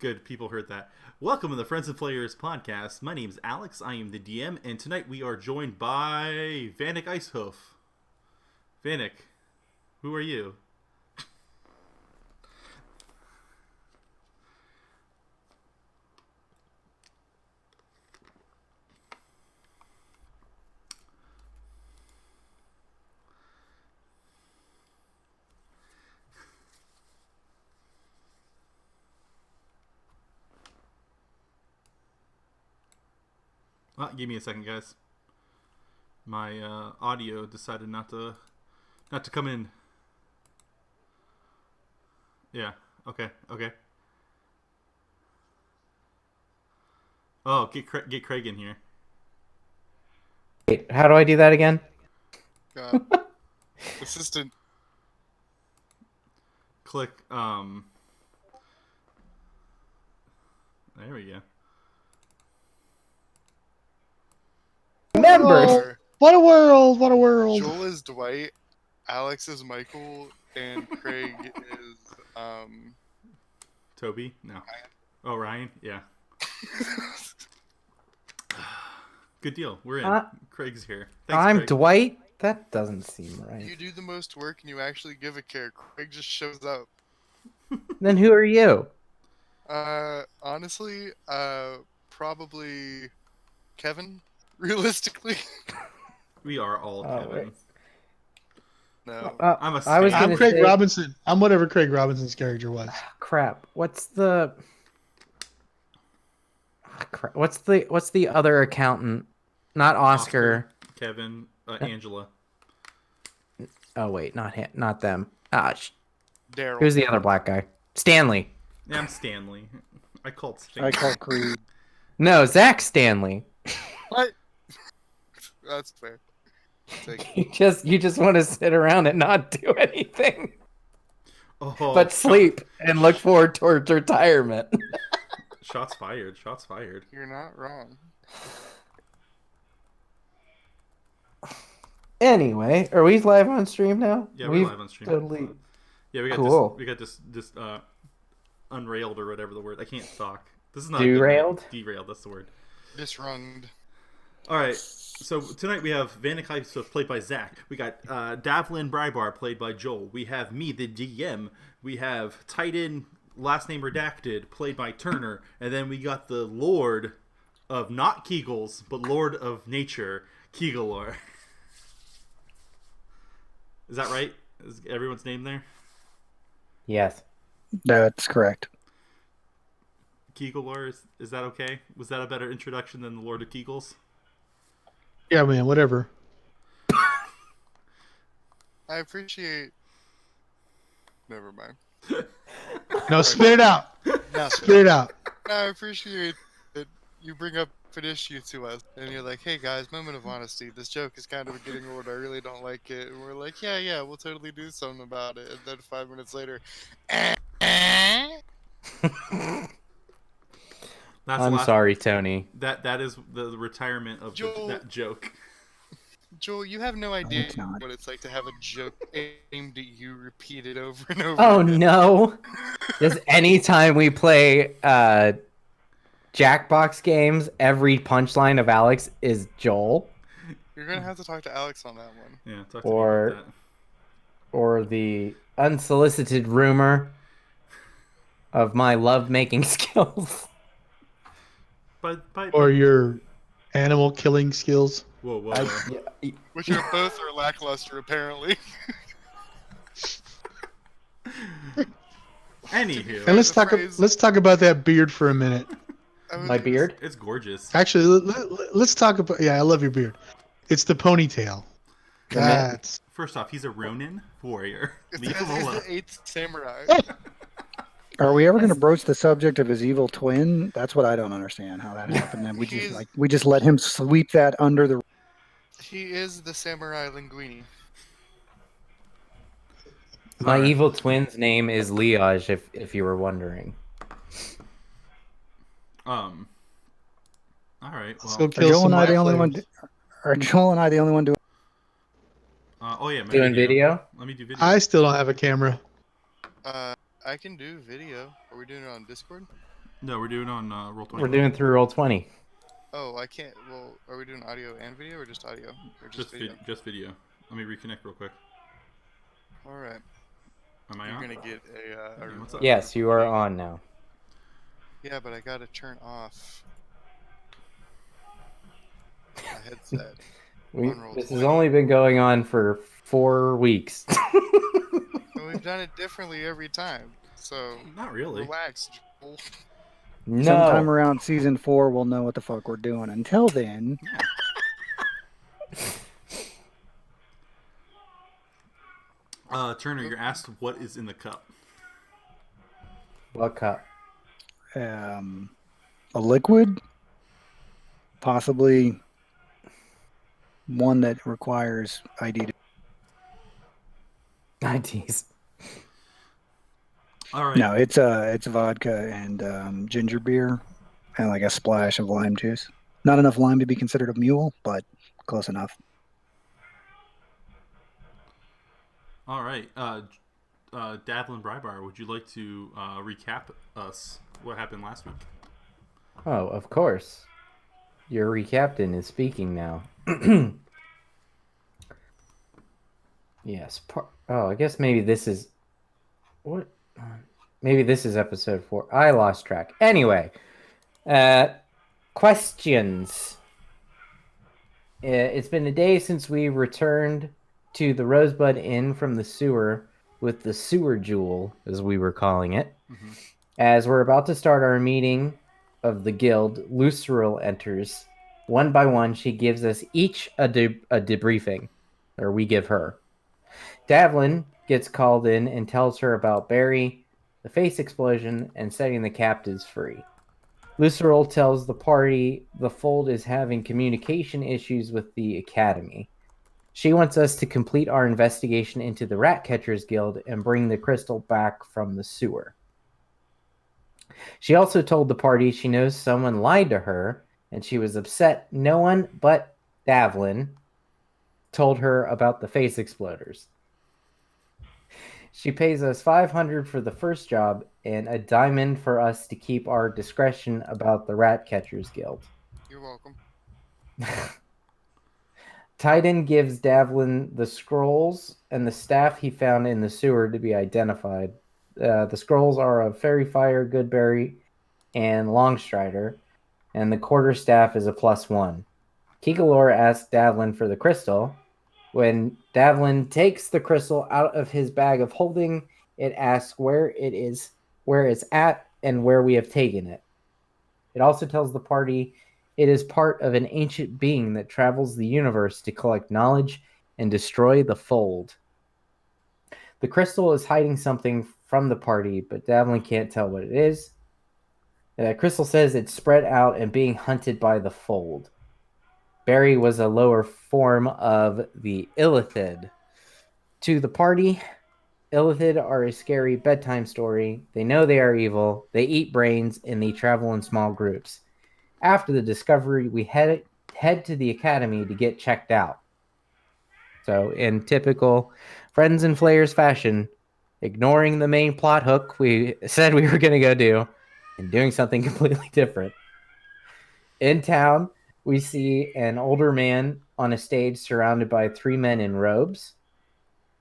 Good, people heard that. Welcome to the Friends and Players podcast. My name is Alex. I am the DM, and tonight we are joined by Vanek Icehoof. Vanek, who are you? Give me a second, guys. My audio decided not to come in. Yeah. Okay. Oh, get Craig in here. Wait, how do I do that again? Assistant. Click. There we go. Members. Oh, What a world! What a world! Joel is Dwight, Alex is Michael, and Craig is Toby? No. Ryan. Oh, Ryan? Yeah. Good deal. We're in. Craig's here. Thanks, I'm Craig. Dwight? That doesn't seem right. You do the most work and you actually give a care. Craig just shows up. Then who are you? Honestly, probably Kevin. Realistically, We are all Kevin. Wait. no. I'm a I was Stan. I'm gonna Craig say- Robinson. I'm whatever Craig Robinson's character was. Crap. What's the other accountant? Not Oscar. Kevin, Angela. Oh wait, not them. Daryl. Who's the other black guy? Stanley. Yeah, I'm Stanley. I called Stan. I call Creed. No, Zach Stanley. What? That's fair. Take it. You just want to sit around and not do anything, Oh, but sleep and look forward towards retirement. Shots fired. Shots fired. You're not wrong. Anyway, are we live on stream now? Yeah, we're live on stream. Totally. Yeah, we got Cool. this unrailed or whatever the word. I can't talk. This is not Derailed? A good word. Derailed. That's the word. Disrunged. All right. So tonight we have Vanek Icehoof played by Zach. We got Davlin Brybar played by Joel. We have me, the DM. We have Titan, last name redacted, played by Turner. And then we got the Lord of not Kegels, but Lord of Nature, Kegelor. Is that right? Is everyone's name there? Yes. That's correct. Kegelor, is that okay? Was that a better introduction than the Lord of Kegels? Yeah, man, whatever. I appreciate. Never mind. No, spit it out. No, Spit it out. I appreciate that you bring up an issue to us, and you're like, "Hey guys, moment of honesty. This joke is kind of getting old. I really don't like it." And we're like, "Yeah, we'll totally do something about it." And then 5 minutes later, I'm sorry, Tony. That is the retirement of Joel. that joke. Joel, you have no idea it's not. what it's like to have a joke aimed at you repeated over and over. Oh again. no! Does anytime we play Jackbox games, every punchline of Alex is Joel You're gonna have to talk to Alex on that one. Yeah, talk to Or- me about that. or the unsolicited rumor of my love-making skills. Or your animal killing skills. Whoa. Which are both are lackluster, apparently. Anywho, And let's The talk. phrase- Let's talk about that beard for a minute. My beard? it's gorgeous. Actually, let's talk about. Yeah, I love your beard. It's the ponytail. That's First off, he's a Ronin warrior. It's Leave because him he's alone. the 8th samurai. Are we ever going to broach the subject of his evil twin? That's what I don't understand how that happened. And we just let him sweep that under the. He is the samurai linguini. My Alright. evil twin's name is Liage, if you were wondering. All right. Well. so Are kill Joel some and I the white only one? players. Are Joel and I the only one doing? Oh yeah. my Doing video? Let me do video. I still don't have a camera. I can do video. Are we doing it on Discord? No, we're doing on roll 20. We're doing through roll 20. Oh, I can't. Well, are we doing audio and video or just audio? Or just video? Just video. Let me reconnect real quick. All right. Am I You're on? going to get a. What's up? Yes, you are on now. Yeah, but I got to turn off my headset. On roll This 20. has only been going on for 4 weeks. And we've done it differently every time. So Not really. relax, Joel. Sometime No. around season 4, we'll know what the fuck we're doing. Until then, Turner, you're asked what is in the cup. What cup? a liquid, possibly one that requires ID. IDs. All right. No, it's vodka and ginger beer and like a splash of lime juice. Not enough lime to be considered a mule, but close enough. All right. Davlin Brybar, would you like to recap us what happened last week? Oh, of course. Your recaptain is speaking now. Yes. I guess maybe this is... What? Maybe this is episode 4. I lost track. Anyway. Questions. It's been a day since we returned to the Rosebud Inn from the sewer with the sewer jewel, as we were calling it. Mm-hmm. As we're about to start our meeting of the guild, Luceril enters. One by one, she gives us each a debriefing, or we give her. Davlin gets called in and tells her about Barry, the face explosion, and setting the captives free. Luceril tells the party the Fold is having communication issues with the Academy. She wants us to complete our investigation into the Rat Catchers Guild and bring the crystal back from the sewer. She also told the party she knows someone lied to her, and she was upset no one but Davlin told her about the face exploders. She pays us 500 for the first job and a diamond for us to keep our discretion about the Rat Catchers Guild. You're welcome. Titan gives Davlin the scrolls and the staff he found in the sewer to be identified. The scrolls are of Fairy Fire, Goodberry, and Longstrider, and the quarterstaff is a +1. Kegalor asks Davlin for the crystal. When Davlin takes the crystal out of his bag of holding, it asks where it's at, and where we have taken it. It also tells the party it is part of an ancient being that travels the universe to collect knowledge and destroy the Fold. The crystal is hiding something from the party, but Davlin can't tell what it is. Crystal says it's spread out and being hunted by the Fold. Barry was a lower form of the Illithid. To the party, Illithid are a scary bedtime story. They know they are evil, they eat brains, and they travel in small groups. After the discovery, we head to the academy to get checked out. So, in typical Friends and Flayers fashion, ignoring the main plot hook we said we were going to go do, and doing something completely different. In town, we see an older man on a stage surrounded by 3 men in robes.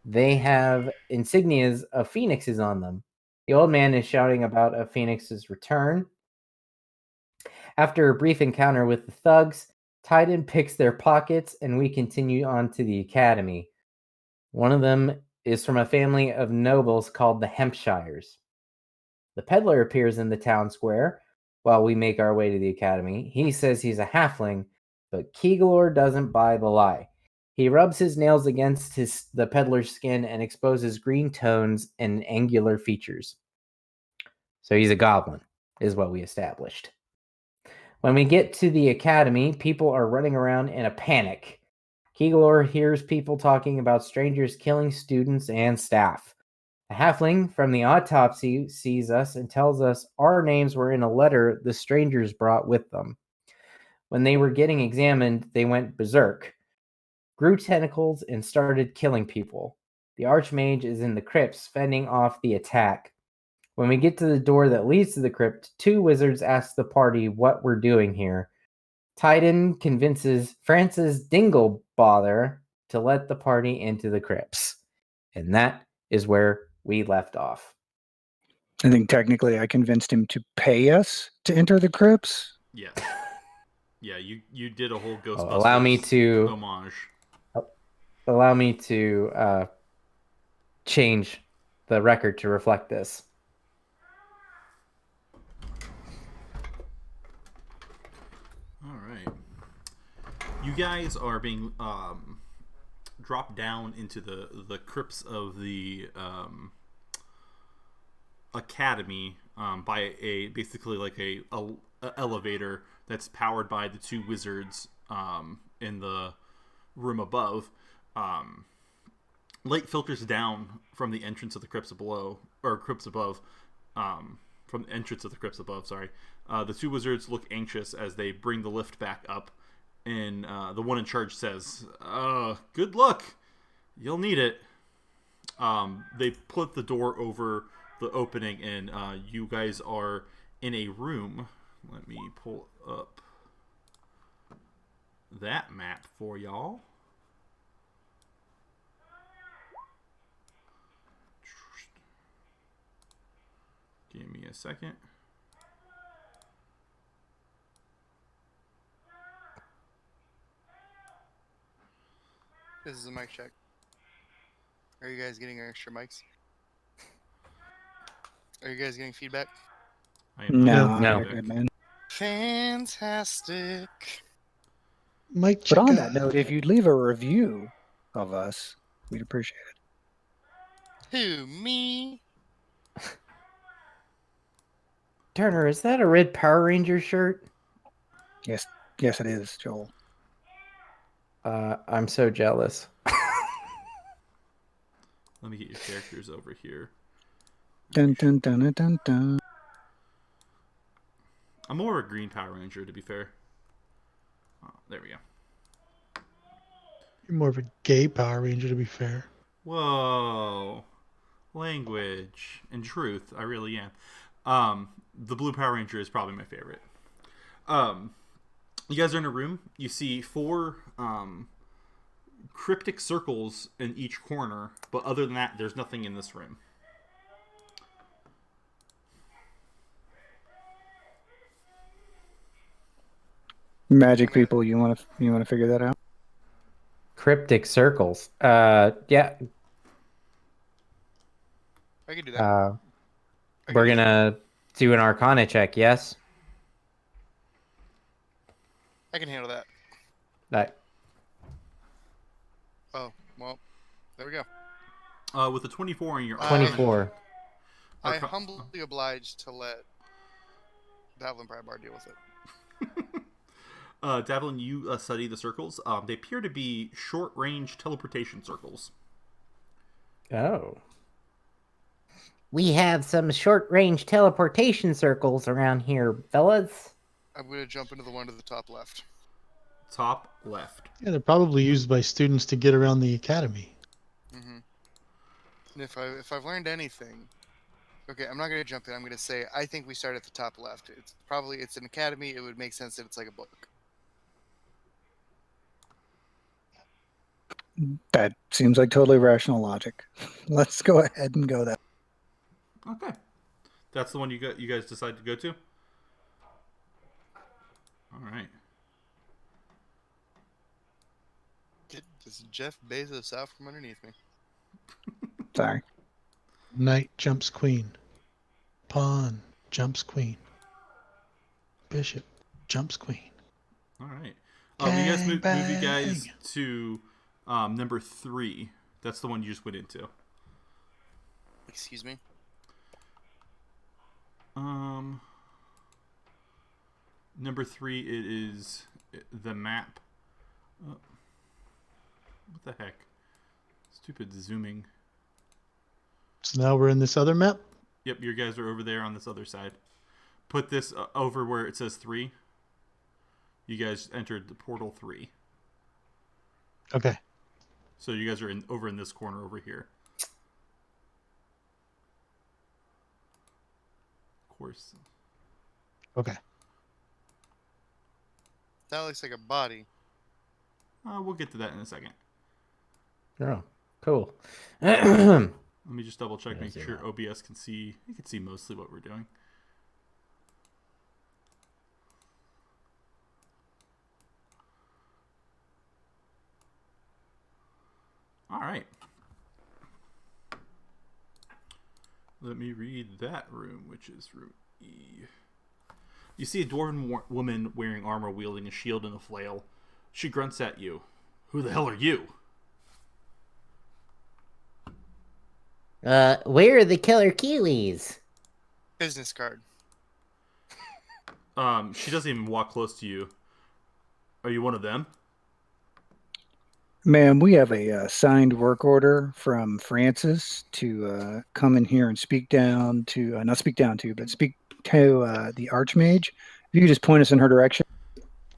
They have insignias of phoenixes on them. The old man is shouting about a phoenix's return. After a brief encounter with the thugs, Titan picks their pockets and we continue on to the academy. One of them is from a family of nobles called the Hampshires. The peddler appears in the town square while we make our way to the academy. He says he's a halfling, but Kegalor doesn't buy the lie. He rubs his nails against the peddler's skin and exposes green tones and angular features. So he's a goblin, is what we established. When we get to the academy, people are running around in a panic. Kegalor hears people talking about strangers killing students and staff. A halfling from the autopsy sees us and tells us our names were in a letter the strangers brought with them. When they were getting examined, they went berserk, grew tentacles, and started killing people. The Archmage is in the crypts fending off the attack. When we get to the door that leads to the crypt, 2 wizards ask the party what we're doing here. Titan convinces Francis Dinglebother to let the party into the crypts. And that is where we left off. I think technically I convinced him to pay us to enter the crypts. Yes. Yeah, you did a whole Ghostbusters allow me to change the record to reflect this. All right. You guys are being dropped down into the crypts of the academy by basically like a elevator that's powered by the 2 wizards in the room above. Light filters down from the entrance of the crypts below, or crypts above. From the entrance of the crypts above. Sorry. The 2 wizards look anxious as they bring the lift back up, and the one in charge says, "Good luck. You'll need it." They put the door over the opening, and you guys are in a room. Let me pull up that map for y'all. Give me a second. This is a mic check. Are you guys getting extra mics? Are you guys getting feedback? I am not No. You're good, man. Fantastic. Mike, But check on that note, if you'd leave a review of us, we'd appreciate it. Who, me? Turner, is that a red Power Ranger shirt? Yes, it is, Joel. I'm so jealous. Let me get your characters over here. Dun dun dun dun dun dun. I'm more a green Power Ranger, to be fair. Oh, there we go. you're more of a gay Power Ranger, to be fair. Whoa. Language and truth. I really am. The blue Power Ranger is probably my favorite. You guys are in a room. You see 4 cryptic circles in each corner, but other than that, there's nothing in this room. Magic people, you want to figure that out? Cryptic circles. Yeah. I can do that. I We're can do that. gonna do an Arcana check. Yes. I can handle that. That. Oh, well, there we go. With a 24 on your 24. I Arca- humbly obliged to let Davlin Brybar deal with it. Davlin, you study the circles. They appear to be short-range teleportation circles. Oh. We have some short-range teleportation circles around here, fellas. I'm going to jump into the one to the top left. Top left. Yeah, they're probably used by students to get around the academy. Mm-hmm. And if I've learned anything, okay, I'm not going to jump in. I'm going to say I think we start at the top left. It's an academy. It would make sense that it's like a book. That seems like totally rational logic. Let's go ahead and go that. Okay. That's the one you guys decide to go to? All right. Get this Jeff Bezos out from underneath me. Sorry. Knight jumps queen. Pawn jumps queen. Bishop jumps queen. All right. You guys move you guys Gangbang. to number 3. That's the one you just went into. Excuse me? Number 3, it is the map. What the heck? Stupid zooming. So now we're in this other map. Yep, you guys are over there on this other side. Put this over where it says 3. You guys entered the portal 3. Okay. So you guys are over in this corner over here. course. Okay. That looks like a body. We'll get to that in a second. Oh, cool. Let me just double check, Yeah, make see sure that. OBS can see. You can see mostly what we're doing. All right. Let me read that room, which is room E. You see a dwarven woman wearing armor, wielding a shield and a flail. She grunts at you. Who the hell are you? Where are the killer Keeleys? Business card. She doesn't even walk close to you. Are you one of them? Ma'am, we have a signed work order from Francis to come in here and speak down to, not speak down to, but speak to the Archmage. If you could just point us in her direction.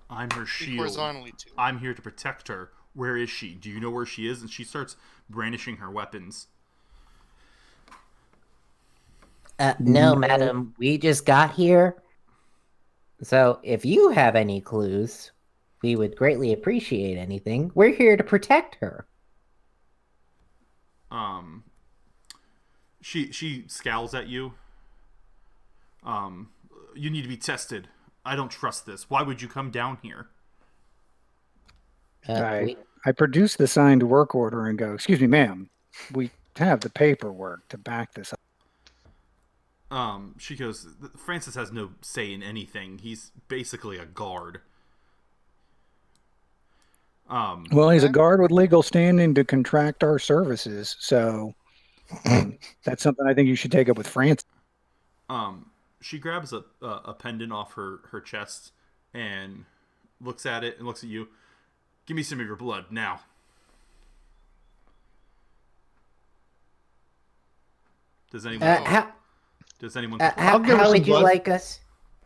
I'm her Speak shield. horizontally too. I'm here to protect her. Where is she? Do you know where she is? And she starts brandishing her weapons. No, madam. We just got here. So if you have any clues, we would greatly appreciate anything. We're here to protect her. She scowls at you. You need to be tested. I don't trust this. Why would you come down here? I produce the signed work order and go, excuse me, ma'am, we have the paperwork to back this up. She goes, Francis has no say in anything. He's basically a guard. Well, he's a guard with legal standing to contract our services, so that's something I think you should take up with Francis. She grabs a pendant off her chest and looks at it and looks at you. Give me some of your blood now. Does anyone? Does anyone? How would you like us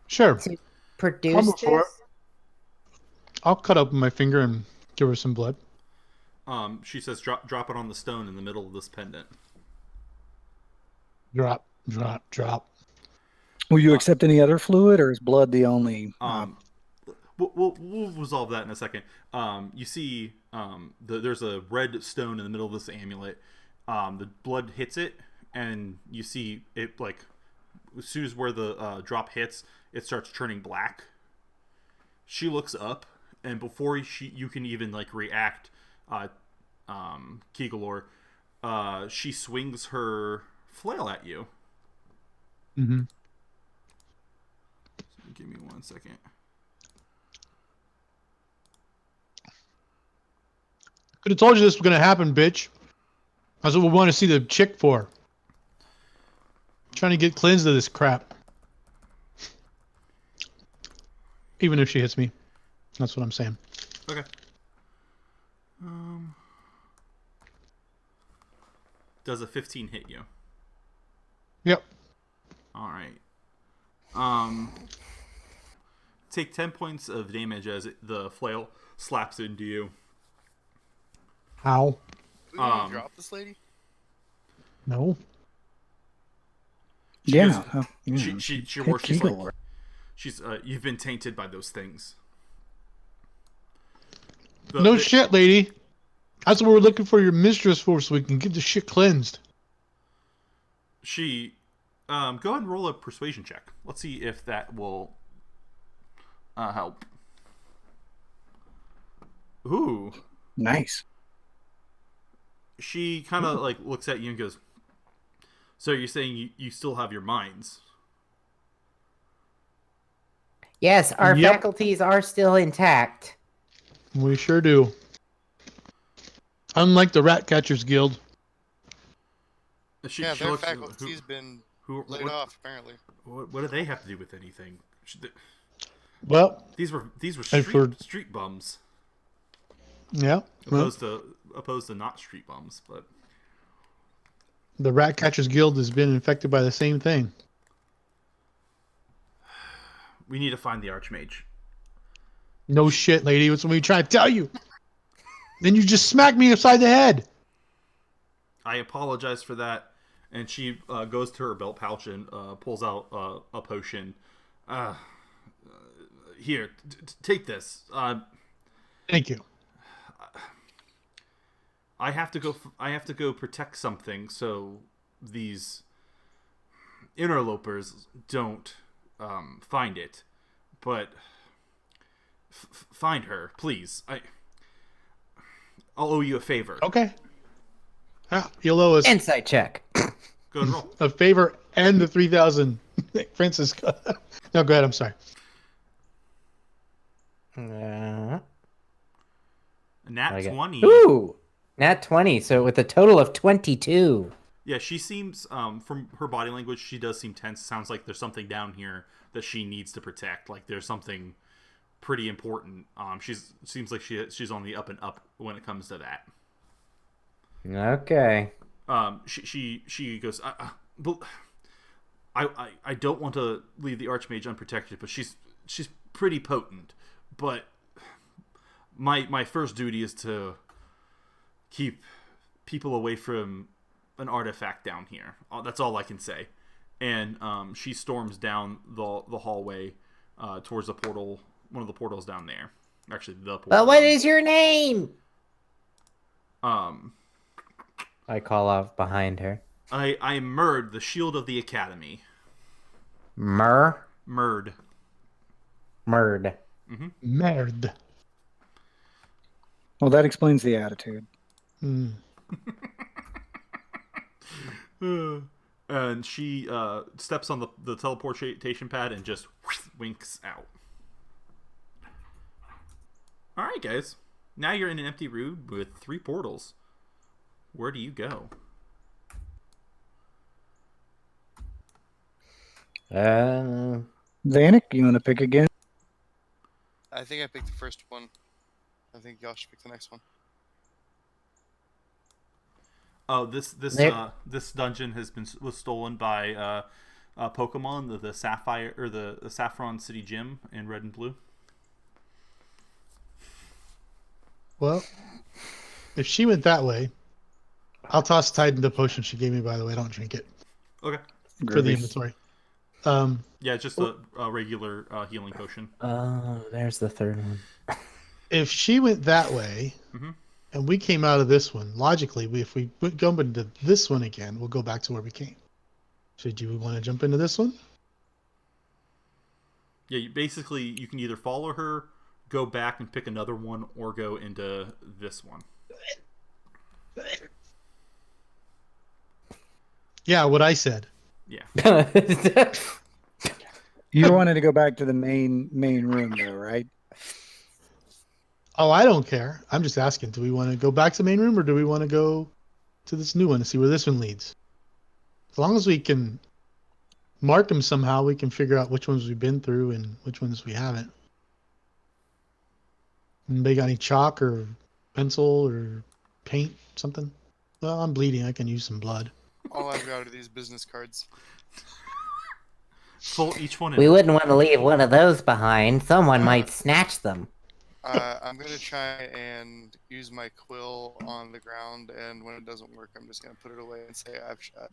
Sure. to produce I'll move forward. this? I'll cut open my finger and give her some blood. She says, drop it on the stone in the middle of this pendant. Drop, drop, drop. Will you accept any other fluid, or is blood the only? We'll resolve that in a second. You see, there's a red stone in the middle of this amulet. The blood hits it, and you see it like as soon as where the drop hits, it starts turning black. She looks up, and before you can even like react, Kegalor, she swings her flail at you. Mm-hmm. So give me 1 second. Could have told you this was gonna happen, bitch. That's what we want to see the chick for. Trying to get cleansed of this crap. Even if she hits me. That's what I'm saying. Okay. Does a 15 hit you? Yep. All right. Take 10 points of damage as the flail slaps into you. How? We gonna drop this lady? No. Yeah. She's like, you've been tainted by those things. No shit, lady. That's what we're looking for your mistress for, so we can get the shit cleansed. She, go ahead and roll a persuasion check. Let's see if that will help. Ooh. Nice. She kind of like looks at you and goes, so you're saying you still have your minds? Yes, our Yep. faculties are still intact. We sure do. Unlike the Rat Catchers Guild. Yeah, She their looks- faculty's been laid what, off apparently. what do they have to do with anything? Well, These were I've heard- street bums, yeah. Well, opposed to not street bums, but the Rat Catchers Guild has been infected by the same thing. we need to find the Archmage. No shit, lady. That's what we try to tell you. Then you just smack me upside the head. I apologize for that. and she goes to her belt pouch and pulls out a potion. Here, take this. Thank you. I have to go. I have to go protect something, so these interlopers don't find it. But find her, please. I'll owe you a favor. Okay. You'll owe us Insight check. Go and roll. a favor and the 3,000 Francisco. No, go ahead. I'm sorry. Nat 20. Ooh, nat 20. So with a total of 22. Yeah, she seems, from her body language, she does seem tense. Sounds like there's something down here that she needs to protect. Like there's something pretty important. Seems like she's on the up and up when it comes to that. Okay. She goes, but I don't want to leave the Archmage unprotected, but she's pretty potent. But my first duty is to keep people away from an artifact down here. That's all I can say. And she storms down the hallway towards the portal, one of the portals down there. Actually, the portal. Well, what is your name? I call out behind her. I am Murd, the shield of the academy. Murd. Murd. Merde. Well, that explains the attitude. Mm. And she steps on the teleportation pad and just winks out. Alright, guys. Now you're in an empty room with 3 portals. Where do you go? Vanek, you want to pick again? I think I picked the first one. I think y'all should pick the next one. Oh, this dungeon was stolen by Pokemon, the Sapphire or the Saffron City Gym in Red and Blue. Well, if she went that way, I'll toss Titan the potion she gave me, by the way. I don't drink it. Okay. For the inventory. Yeah, just a regular healing potion. Oh, there's the third one. If she went that way, and we came out of this one, logically, if we jump into this one again, we'll go back to where we came. So do we want to jump into this one? Yeah, you can either follow her, go back and pick another one, or go into this one. Yeah, what I said. Yeah. You wanted to go back to the main room, though, right? Oh, I don't care. I'm just asking. Do we want to go back to the main room, or do we want to go to this new one and see where this one leads? As long as we can mark them somehow, we can figure out which ones we've been through and which ones we haven't. Anybody got any chalk or pencil or paint, something? Well, I'm bleeding. I can use some blood. All I've got are these business cards. Fold each one in. We wouldn't want to leave one of those behind. Someone might snatch them. I'm going to try and use my quill on the ground, and when it doesn't work, I'm just going to put it away and say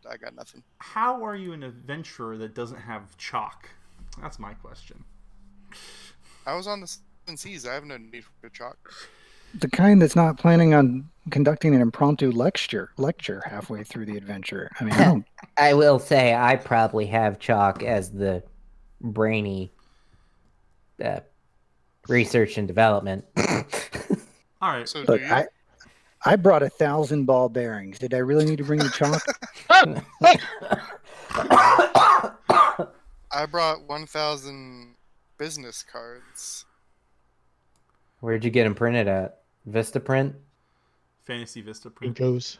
I got nothing. How are you an adventurer that doesn't have chalk? That's my question. I was on the Seven Seas. I have no need for chalk. The kind that's not planning on conducting an impromptu lecture halfway through the adventure. I mean, I don't... I will say I probably have chalk as the brainy research and development. All right. So Look, do you? I brought 1,000 ball bearings. Did I really need to bring the chalk? I brought 1,000 business cards. Where'd you get them printed at? Vistaprint? Fantasy Vista It print. goes.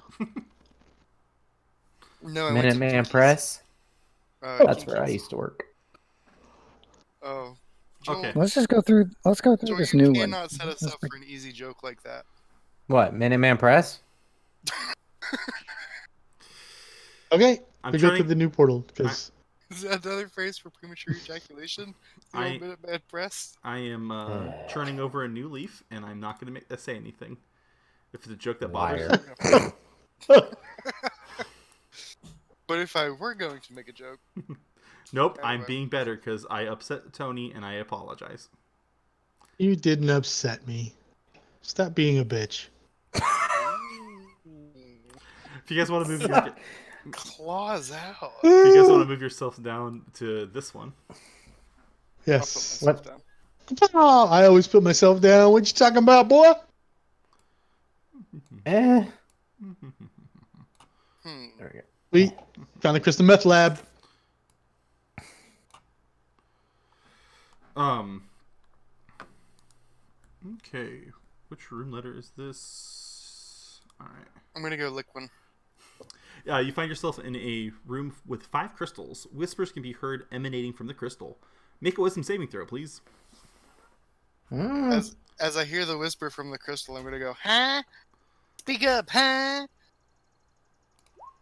No, I went to Minuteman Kiki's. Press? That's where I Kiki's. used to work. Oh. Joel, Okay. Let's go through Joel, this you new one. cannot set us up for an easy joke like that. What, Minuteman Press? Okay, I'm we go to trying- the new portal because Is that another phrase for premature ejaculation? The I- old Minuteman Press? I am turning over a new leaf, and I'm not going to say anything. If it's a joke that bothers Liar. you. But if I were going to make a joke, Nope, I'm Anyway. being better because I upset Tony and I apologize. You didn't upset me. Stop being a bitch. If you guys want to move your, claws out. if you guys want to move yourself down to this one, I'll put Yes. myself down. Oh, I always put myself down. What you talking about, boy? Eh. Hmm. There we go. We found the crystal meth lab. Okay, which room letter is this? All right. I'm gonna go lick one. You find yourself in a room with 5 crystals. Whispers can be heard emanating from the crystal. Make a wisdom saving throw, please. Mm. As I hear the whisper from the crystal, I'm gonna go, huh? Speak up, huh?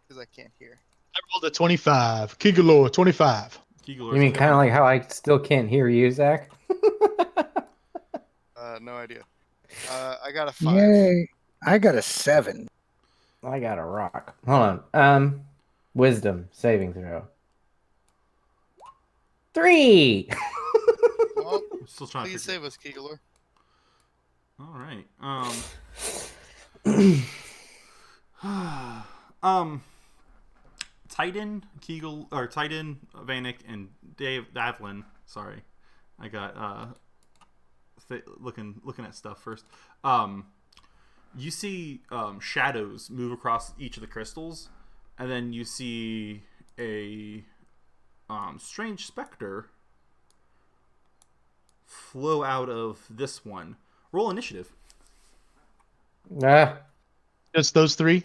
Because I can't hear. I rolled a 25. Kigalore, 25. Keegler, You mean kind of like how I still can't hear you, Zach? No idea. I got a 5. Yay! I got a 7. I got a rock. Hold on. Wisdom saving throw. 3. Well, I'm still trying please to figure. save us, Keegalor. All right. Titan, Titan, Vanek, and Davlin. Sorry, I got looking at stuff first. You see shadows move across each of the crystals, and then you see a strange specter flow out of this one. Roll initiative. Ah. Just those 3?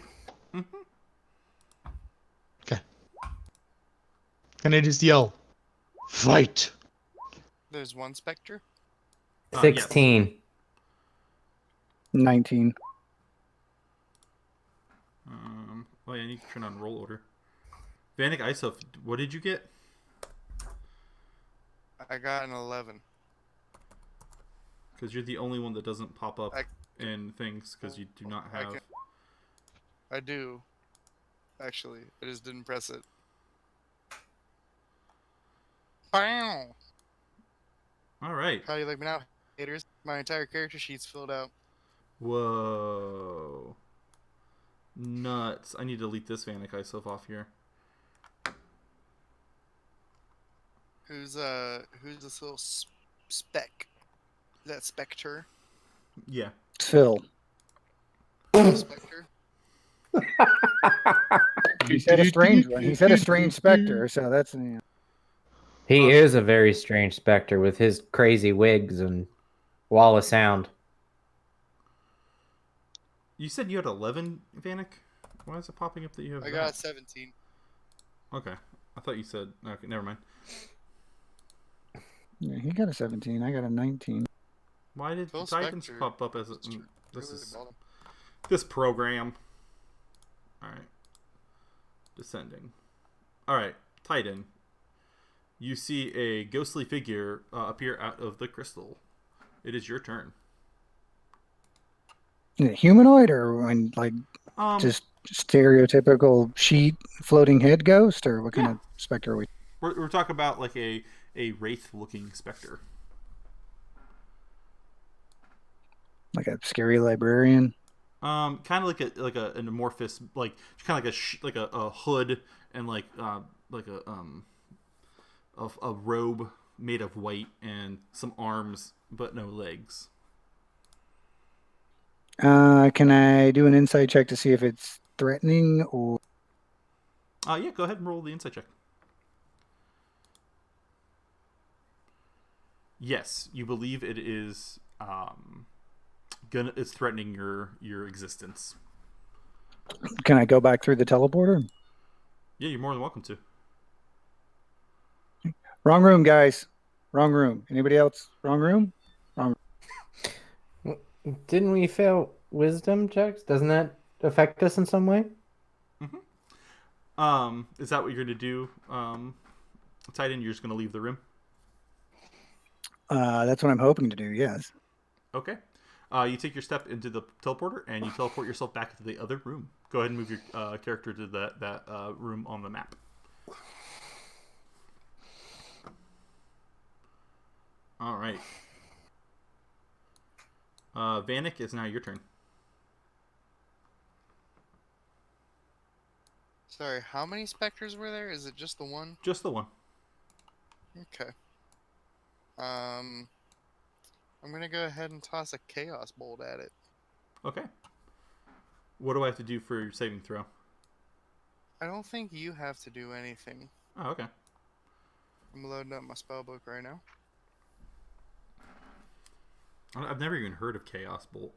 Mm-hmm. Okay. Can I just yell, fight? There's one specter. 16. 19. Oh yeah, I need to turn on roll order. Vanek Isov, what did you get? I got an 11. Because you're the only one that doesn't pop up I- in things because you do not I have. can- I do. Actually, I just didn't press it. Bow! All right. How do you like me now, haters? My entire character sheet's filled out. Whoa. Nuts. I need to delete this Vanek Isov off here. Who's this little speck? Is that Spectre? Yeah. Phil. Spectre? He said a strange one. He said a strange specter, so that's He is a very strange specter with his crazy wigs and wall of sound. You said you had 11, Vanek? Why is it popping up that you have I that? got 17. Okay. I thought you said... Okay, never mind. yeah, he got a 17. I got a 19. Why did Phil Titans Spectre pop up as... is this really is... bottom. This program. Alright. Descending. Alright. Titan. You see a ghostly figure appear out of the crystal. It is your turn. Is it humanoid or when, like just stereotypical sheet floating head ghost, or what kind Yeah. of specter are we? We're talking about like a wraith-looking specter. Like a scary librarian? Kind of like an amorphous, like kind of like a hood and like a robe made of white and some arms but no legs. Can I do an insight check to see if it's threatening or? Yeah, go ahead and roll the insight check. Yes, you believe it is it's threatening your existence. Can I go back through the teleporter? Yeah, you're more than welcome to. Wrong room, guys. Wrong room. Anybody else? Wrong room? Didn't we fail wisdom checks? Doesn't that affect us in some way? Is that what you're gonna do, Titan? You're just gonna leave the room? That's what I'm hoping to do. Yes. Okay. You take your step into the teleporter, and you teleport yourself back to the other room. Go ahead and move your character to that room on the map. All right. Vanek, it's now your turn. Sorry, how many specters were there? Is it just the one? Just the one. Okay. I'm gonna go ahead and toss a chaos bolt at it. Okay. What do I have to do for your saving throw? I don't think you have to do anything. Oh, okay. I'm loading up my spellbook right now. I've never even heard of Chaos Bolt.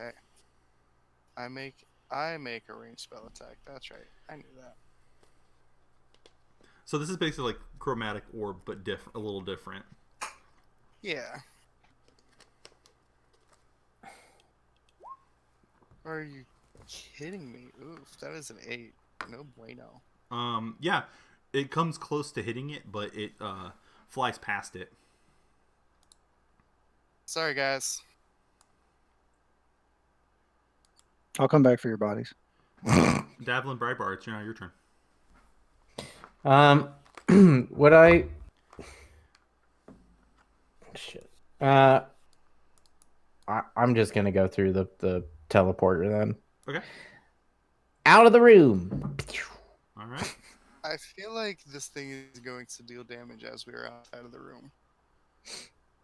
Okay. I make a ranged spell attack. That's right. I knew that. So this is basically like Chromatic Orb, but a little different. Yeah. Are you kidding me? Oof, that is an 8. No bueno. Yeah, it comes close to hitting it, but it flies past it. Sorry, guys. I'll come back for your bodies. Davlin Brybar, it's now your turn. Would I? Shit. I'm just gonna go through the teleporter then. Okay. Out of the room. All right. I feel like this thing is going to deal damage as we are outside of the room.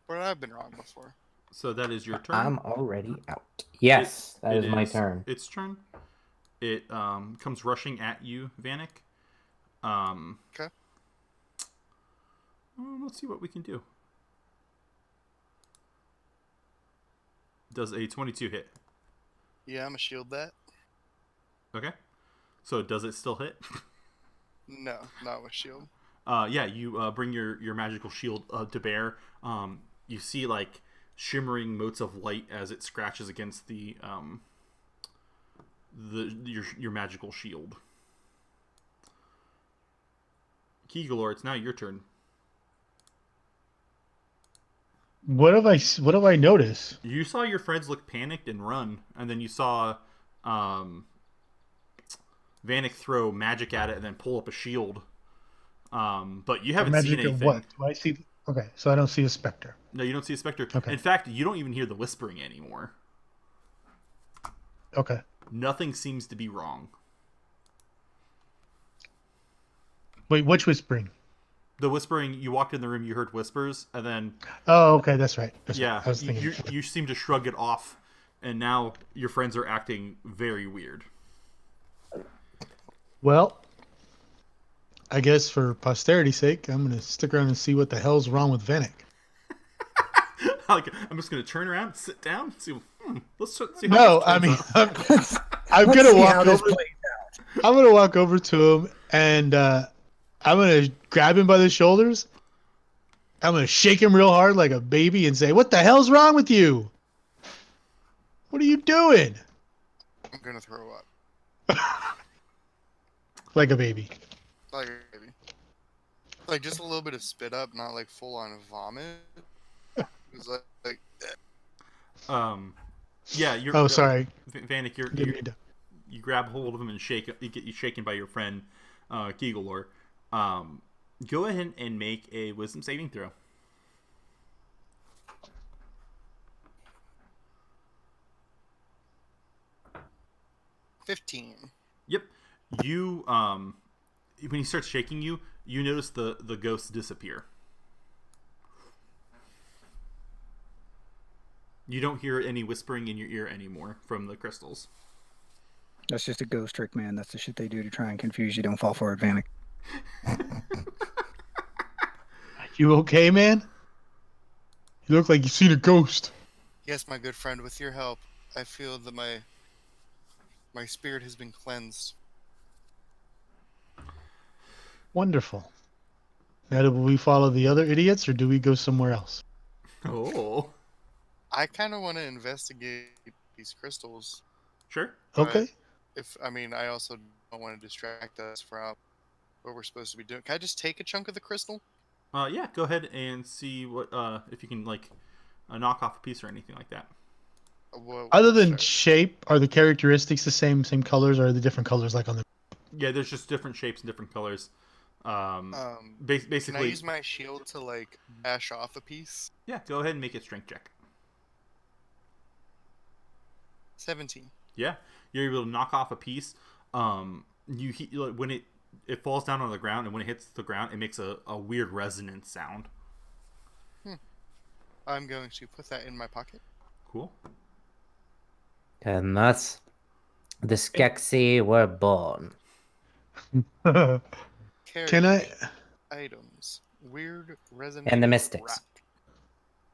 But I've been wrong before. So that is your turn. I'm already out. Yes, that is my turn. Its turn. It comes rushing at you, Vanek. Okay. Let's see what we can do. Does a 22 hit? Yeah, I'm gonna shield that. Okay. So does it still hit? No, not with shield. Yeah, you bring your magical shield to bear. You see like shimmering motes of light as it scratches against your magical shield. Keegalor, it's now your turn. What have I noticed? You saw your friends look panicked and run, and then you saw Vanek throw magic at it and then pull up a shield. But you haven't seen Magic or anything. what? Do I see? Okay, so I don't see a specter. No, you don't see a specter. Okay. In fact, you don't even hear the whispering anymore. Okay. Nothing seems to be wrong. Wait, which whispering? The whispering, you walked in the room, you heard whispers, and then Oh, okay, that's right. That's yeah, right. I was thinking. you seem to shrug it off, and now your friends are acting very weird. Well, I guess for posterity's sake, I'm gonna stick around and see what the hell's wrong with Vanek. Like, I'm just gonna turn around, sit down, see. Let's see. How No, this I turns mean, out. I'm Let's gonna see walk how this over. plays out. I'm gonna walk over to him and I'm gonna grab him by the shoulders. I'm gonna shake him real hard like a baby and say, "What the hell's wrong with you? What are you doing?" I'm gonna throw up. Like a baby. Like, maybe. Like just a little bit of spit up, not like full on vomit. It's like Yeah, you're. Oh, sorry. Vanek, Give me a- you grab hold of him and shake. You get shaken by your friend, Keegalor. Go ahead and make a wisdom saving throw. $15. Yep. You when he starts shaking you, you notice the ghosts disappear. You don't hear any whispering in your ear anymore from the crystals. That's just a ghost trick, man. That's the shit they do to try and confuse you. Don't fall for it, Vanek. You okay, man? You look like you've seen a ghost. Yes, my good friend, with your help, I feel that my spirit has been cleansed. Wonderful. Now, do we follow the other idiots, or do we go somewhere else? Oh, I kind of want to investigate these crystals. sure. But Okay. I also don't want to distract us from what we're supposed to be doing. Can I just take a chunk of the crystal? Yeah, go ahead and see what if you can like knock off a piece or anything like that. Other What than should shape, are the characteristics the same colors, or are the different colors like on the? Yeah, there's just different shapes and different colors. Can I Basically, use my shield to like bash off a piece? yeah, go ahead and make a strength check. 17. Yeah, you're able to knock off a piece. Like, when it falls down on the ground, and when it hits the ground, it makes a weird resonance sound. I'm going to put that in my pocket. Cool. And thus, the Skeksis were born. Can I? Items. Weird resonating And the Mystics. rap.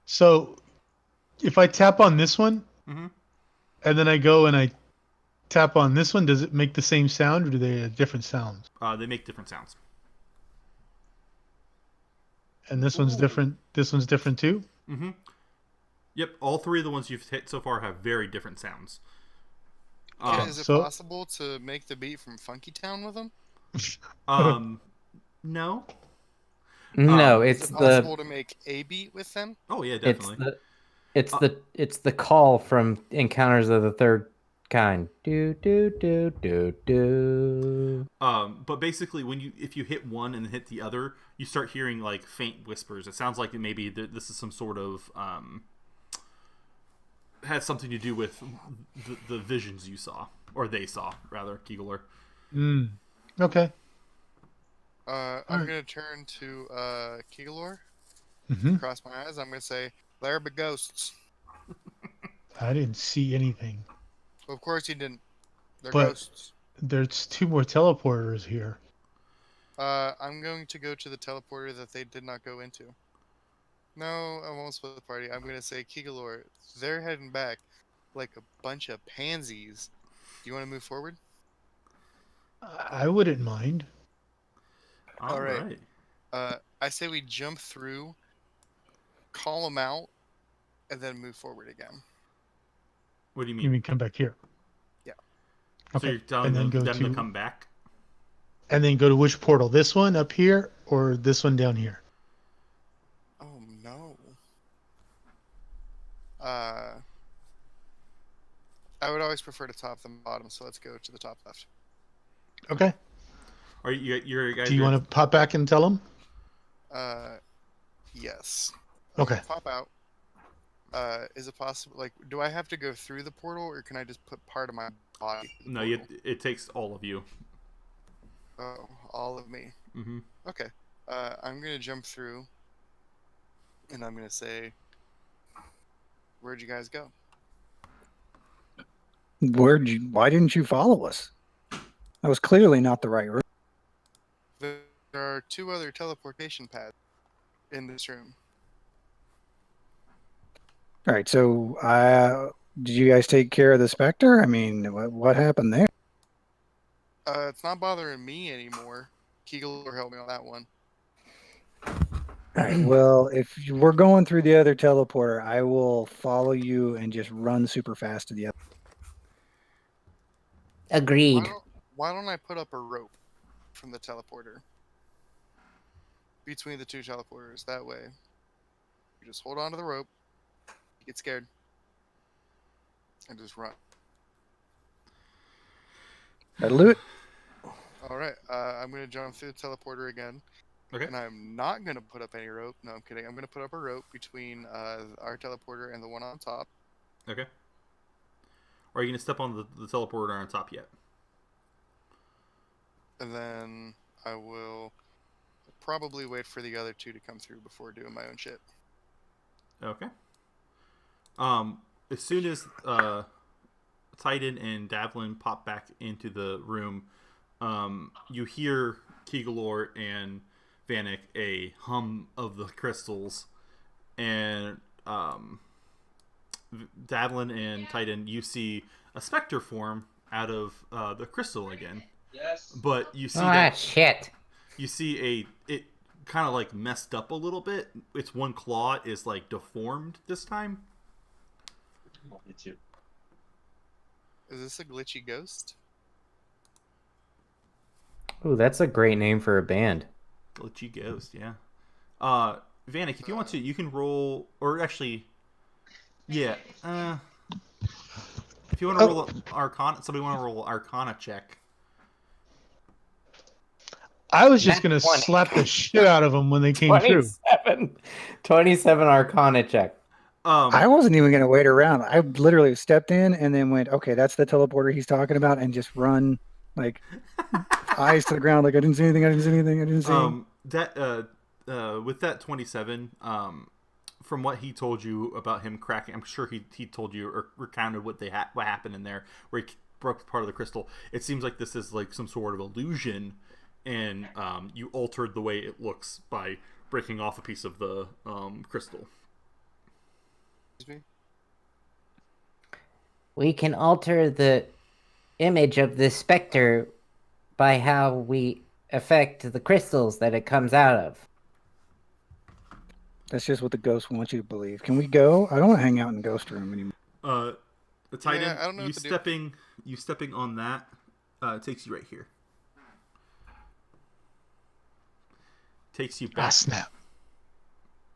So, if I tap on this one, Mm-hmm. and then I go and I tap on this one, does it make the same sound, or do they have different sounds? They make different sounds. And this one's Ooh. different. This one's different too. Mm-hmm. Yep, all three of the ones you've hit so far have very different sounds. Is it So- possible to make the beat from Funky Town with them? No. No, Is it's it the possible to make a beat with them? Oh yeah, it's definitely. it's the call from Encounters of the Third Kind. Do do do do do. But basically, if you hit one and hit the other, you start hearing like faint whispers. It sounds like maybe this is some sort of has something to do with the visions you saw, or they saw rather, Keegler. Okay. I'm Alright. gonna turn to Kegalor, Mm-hmm. cross my eyes. I'm gonna say, "There be ghosts." I didn't see anything, Well, of course you didn't. They're But- ghosts. there's 2 more teleporters here. I'm going to go to the teleporter that they did not go into. No, I won't split the party. I'm gonna say, Kegalor, they're heading back like a bunch of pansies. Do you want to move forward? I wouldn't mind. All right. right. I say we jump through, call them out, and then move forward again. What do you You mean? mean come back here? Yeah. So Okay. you're telling And then them, go them to to- come back? And then go to which portal? This one up here, or this one down here? Oh no. I would always prefer to top than bottom, so let's go to the top left. Okay. Are you're guys? Do you want to pop back and tell them? Yes. Okay. Pop out. Is it possible? Like, do I have to go through the portal, or can I just put part of my body? through the No, portal? it takes all of you. Oh, all of me. Mm-hmm. Okay. I'm gonna jump through, and I'm gonna say, "Where'd you guys go?" Why didn't you follow us? That was clearly not the right route. There are 2 other teleportation pads in this room. All right, so did you guys take care of the Spectre? I mean, what happened there? It's not bothering me anymore. Keegler helped me on that one. All right, well, if we're going through the other teleporter, I will follow you and just run super fast to the other. Agreed. Why don't I put up a rope from the teleporter between the 2 teleporters? That way, you just hold on to the rope, get scared, and just run. That'll do it. All right, I'm gonna jump through the teleporter again, Okay. and I'm not gonna put up any rope. No, I'm kidding. I'm gonna put up a rope between our teleporter and the one on top. Okay. Are you gonna step on the teleporter on top yet? And then I will probably wait for the other 2 to come through before doing my own shit. Okay. As soon as Titan and Davlin pop back into the room, you hear Kegalor and Vanek a hum of the crystals, and Davlin and Titan, you see a specter form out of the crystal again. Yes. But you see Shit. you see it kind of like messed up a little bit. Its one claw is like deformed this time. It's you. Is this a glitchy ghost? Ooh, that's a great name for a band. Glitchy Ghost, yeah. Vanek, if you want to, you can roll, or actually, yeah. If you want to roll Arcana, somebody want to roll Arcana check. I was just Nat gonna 20. slap the shit out of them when they came through. 27 Arcana check. I wasn't even going to wait around. I literally stepped in and then went, okay, that's the teleporter he's talking about, and just run like eyes to the ground, like I didn't see anything, I didn't see anything, I didn't see. With that 27, from what he told you about him cracking, I'm sure he told you or recounted what what happened in there, where he broke part of the crystal. It seems like this is like some sort of illusion, and you altered the way it looks by breaking off a piece of the crystal. Excuse me? We can alter the image of the specter by how we affect the crystals that it comes out of. That's just what the ghost wants you to believe. Can we go? I don't want to hang out in ghost room anymore. The Titan, Yeah, I don't know what to do. you stepping on that takes you right here. Takes you back. Ah, snap.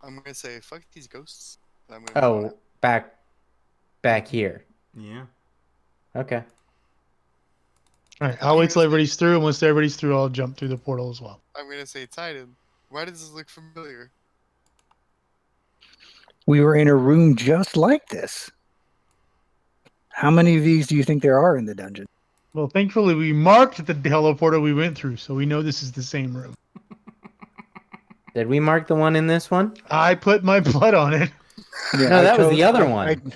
I'm gonna say fuck these ghosts. I'm gonna Back here. Yeah. Okay. All right, I'll wait till everybody's through, and once everybody's through, I'll jump through the portal as well. I'm gonna say Titan. Why does this look familiar? We were in a room just like this. How many of these do you think there are in the dungeon? Well, thankfully, we marked the teleporter we went through, so we know this is the same room. Did we mark the one in this one? I put my blood on it. Yeah, No, that was the other one.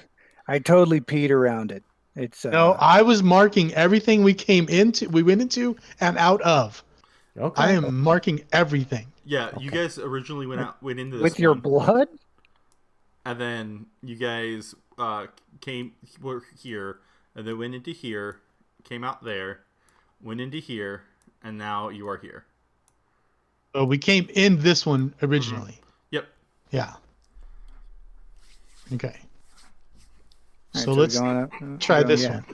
I totally peed around it. It's No, I was marking everything we went into, and out of. Okay. I am marking everything. Yeah, Okay. You guys originally went into this with your one, blood. and then you guys were here, and then went into here, came out there, went into here, and now you are here. So we came in this one originally. Mm-hmm. Yep. Yeah. Okay. All right, So let's try this one.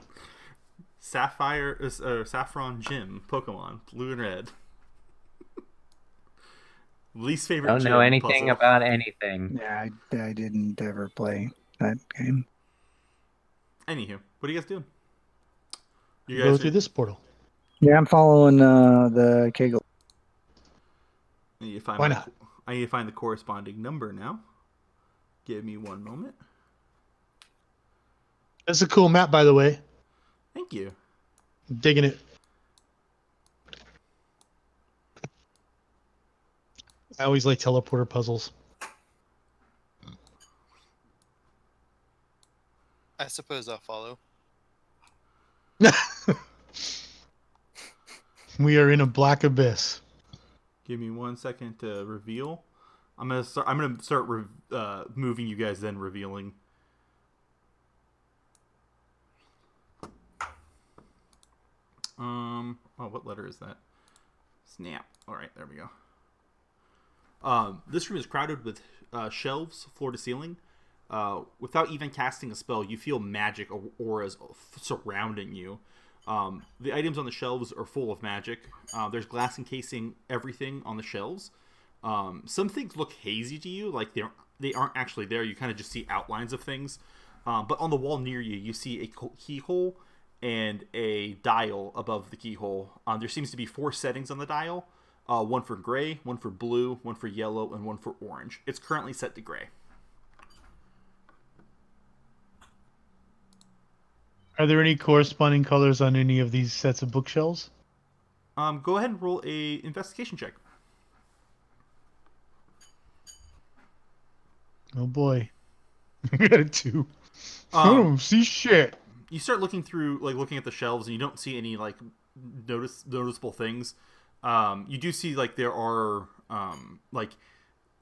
Sapphire is Saffron Gym Pokemon Blue and Red. Least favorite. Don't know gym anything puzzle. about anything. Yeah, I didn't ever play that game. Anywho, what are you guys doing? You Go guys through this portal. Yeah, I'm following the Kegel. I need to find Why not? I need to find the corresponding number now. Give me one moment. That's a cool map, by the way. Thank you. I'm digging it. I always like teleporter puzzles. I suppose I'll follow. We are in a black abyss. Give me 1 second to reveal. I'm gonna start moving you guys, then revealing. Oh, what letter is that? Snap. All right, there we go. This room is crowded with shelves, floor to ceiling. Without even casting a spell, you feel magic auras surrounding you. The items on the shelves are full of magic. There's glass encasing everything on the shelves. Some things look hazy to you, like they aren't actually there. You kind of just see outlines of things. But on the wall near you, you see a keyhole and a dial above the keyhole. There seems to be 4 settings on the dial. One for gray, one for blue, one for yellow, and one for orange. It's currently set to gray. Are there any corresponding colors on any of these sets of bookshelves? Go ahead and roll a investigation check. Oh boy. I got a 2. I don't see shit. You start looking at the shelves, and you don't see any noticeable things. You do see there are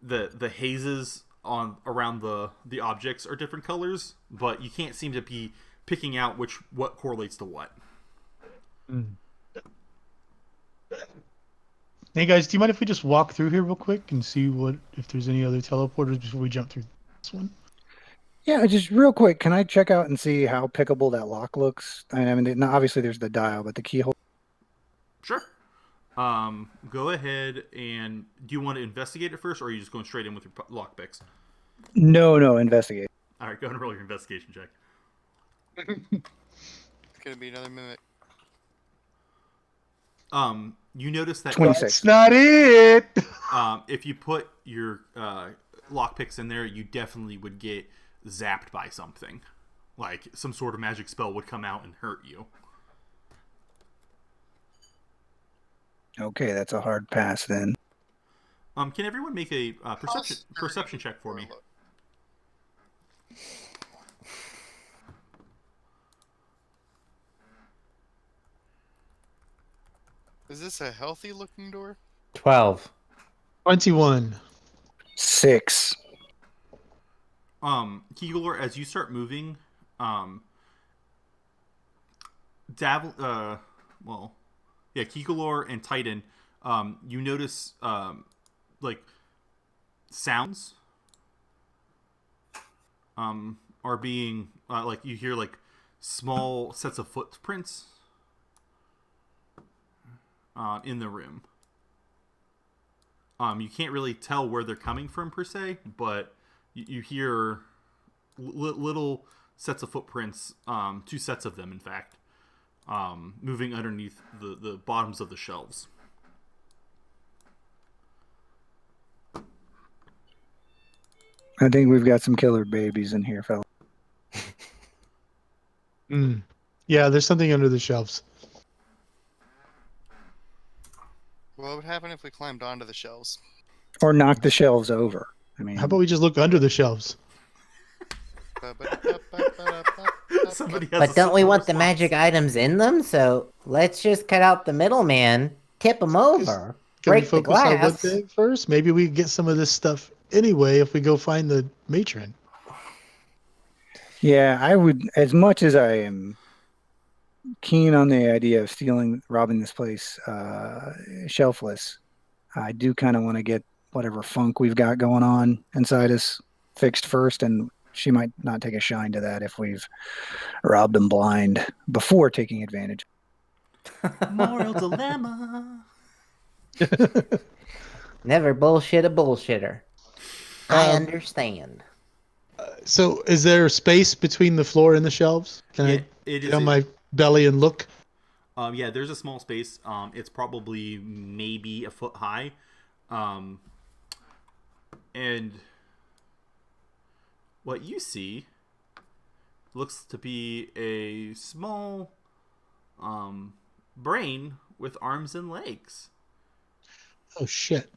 the hazes around the objects are different colors, but you can't seem to be picking out what correlates to what. Hey guys, do you mind if we just walk through here real quick and see if there's any other teleporters before we jump through this one? Yeah, just real quick, can I check out and see how pickable that lock looks? I mean, obviously there's the dial, but the keyhole. Sure. Go ahead and do you want to investigate it first, or are you just going straight in with your lockpicks? No, investigate. All right, go ahead and roll your investigation check. It's gonna be another mimic. You notice that 26. That's not it. if you put your lockpicks in there, you definitely would get zapped by something, like some sort of magic spell would come out and hurt you. Okay, that's a hard pass then. Can everyone make a perception check for me? Is this a healthy looking door? 12. 21. 6. Keeglor, as you start moving, Keeglor and Titan, you notice like sounds are being like you hear like small sets of footprints in the room. You can't really tell where they're coming from per se, but you hear little sets of footprints, 2 sets of them in fact, moving underneath the bottoms of the shelves. I think we've got some killer babies in here, fella. Yeah, there's something under the shelves. What would happen if we climbed onto the shelves? Or knock the shelves over. I mean, How about we just look under the shelves? Somebody has But a don't we simple want the response. magic items in them? So let's just cut out the middleman, tip them over, Can we break the focus on one glass. thing first? Maybe we can get some of this stuff anyway if we go find the matron. yeah, I would, as much as I am keen on the idea of robbing this place shelfless, I do kind of want to get whatever funk we've got going on inside us fixed first, and she might not take a shine to that if we've robbed them blind before taking advantage. Moral dilemma. Never bullshit a bullshitter. I understand. So, is there space between the floor and the shelves? Can Yeah, I it get is. on my belly and look? Yeah, there's a small space. It's probably maybe a foot high, and what you see looks to be a small brain with arms and legs. Oh shit!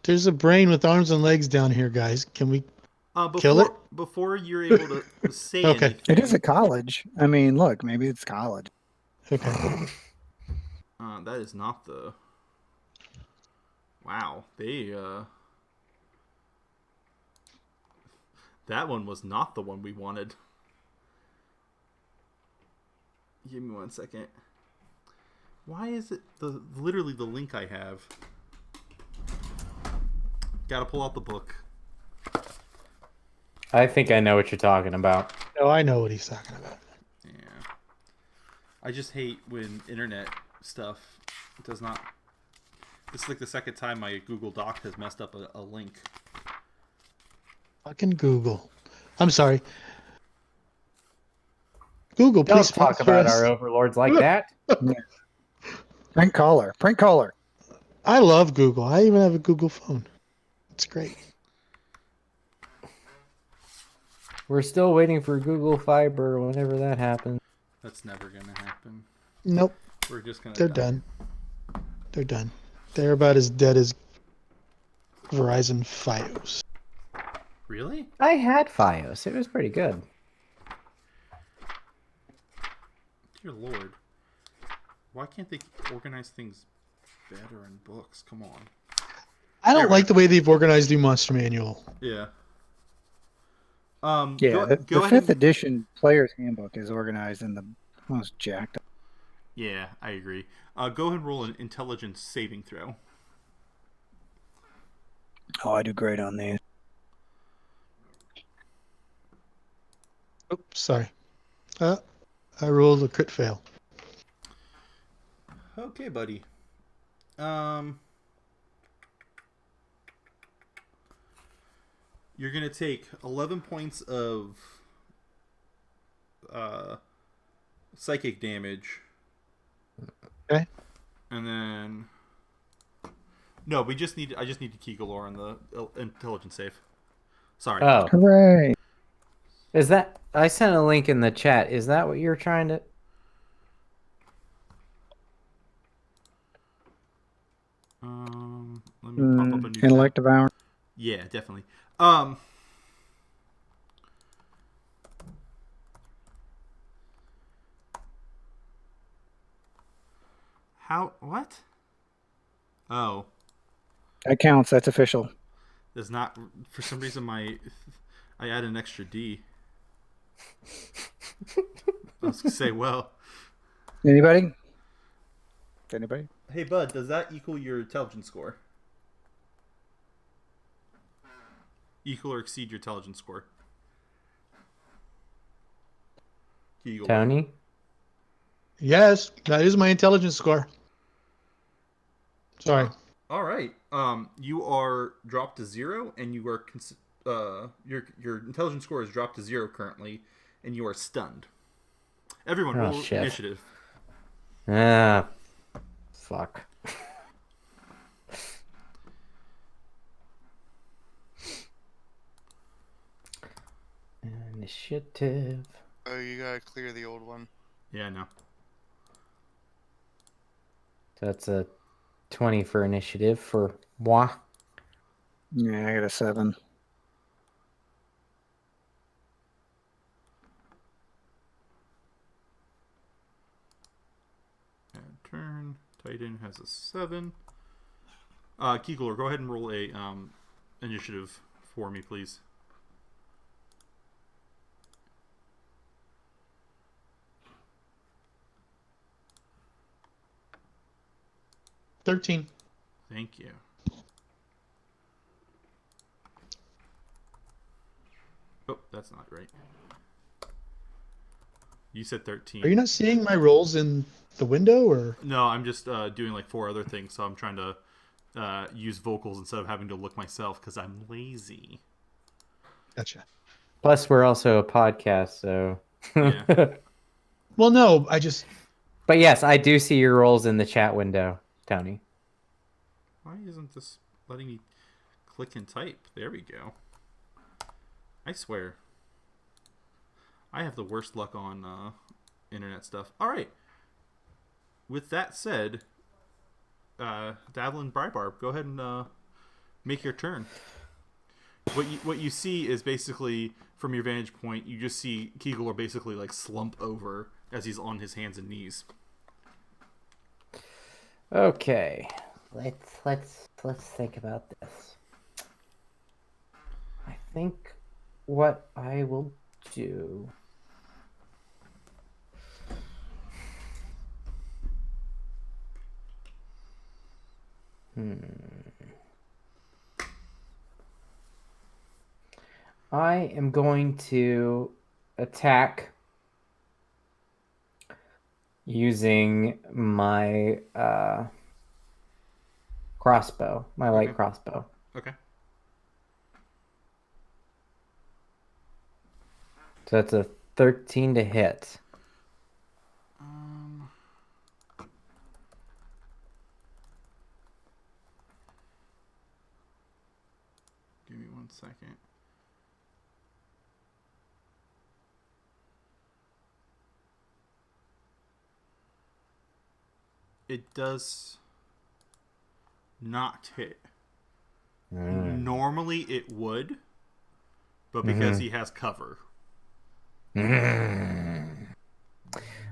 There's a brain with arms and legs down here, guys. Can we kill it? Before you're able to say Okay. anything, It is a college. I mean, look, maybe it's college. Okay. that is not the. Wow, they that one was not the one we wanted. Give me 1 second. Why is it literally the link I have? Gotta pull out the book. I think I know what you're talking about. No, I know what he's talking about. Yeah. I just hate when internet stuff does not. This is like the second time my Google Doc has messed up a link. Fucking Google. I'm sorry. Google, Don't please talk sponsor about us. our overlords like that. Prank caller. I love Google. I even have a Google phone. It's great. We're still waiting for Google Fiber whenever that happens. That's never gonna happen. Nope. We're just gonna. They're done. They're done. They're about as dead as Verizon Fios. Really? I had Fios. It was pretty good. Dear Lord. Why can't they organize things better in books? Come on. I don't There we like go. the way they've organized the Monster Manual. Yeah. Yeah, Go the ahead. 5th edition player's handbook is organized in the most jacked up. Yeah, I agree. Go ahead and roll an intelligence saving throw. Oh, I do great on these. Oops, sorry. I rolled a crit fail. Okay, buddy. You're gonna take 11 points of psychic damage. Okay. And then no, I just need to key galore on the intelligence save. Sorry. Oh, Hooray! is that? I sent a link in the chat. Is that what you're trying to? Let me pop up a new tab. Intellect devour. Yeah, definitely. How? What? Oh, That counts. That's official. there's not. For some reason, I add an extra D. I was gonna say, well, Anybody? Anybody? hey bud, does that equal your intelligence score? Equal or exceed your intelligence score? Key galore. Tony? Yes, that is my intelligence score. Sorry. All right. You are dropped to 0, and you are your intelligence score is dropped to 0 currently, and you are stunned. Everyone, Oh, roll shit. initiative. Ah, fuck. Initiative. Oh, you gotta clear the old one. Yeah, no. So that's a 20 for initiative for moi. Yeah, I got a 7. Turn. Titan has a 7. Kegler, go ahead and roll a initiative for me, please. $13. Thank you. Oh, that's not right. You said 13. Are you not seeing my rolls in the window, or? No, I'm just doing like 4 other things, so I'm trying to use vocals instead of having to look myself because I'm lazy. Gotcha. Plus, we're also a podcast, so. Yeah. Well, no, I just. But yes, I do see your roles in the chat window, Tony. Why isn't this letting me click and type? There we go. I swear. I have the worst luck on internet stuff. All right. With that said, Davlin Brybarb, go ahead and make your turn. What you see is basically, from your vantage point, you just see Kegler basically like slump over as he's on his hands and knees. Okay. Let's think about this. I think what I will do. I am going to attack using my crossbow, my light Okay. crossbow. Okay. So that's a 13 to hit. Give me 1 second. It does not hit. Normally it would, but because he has cover.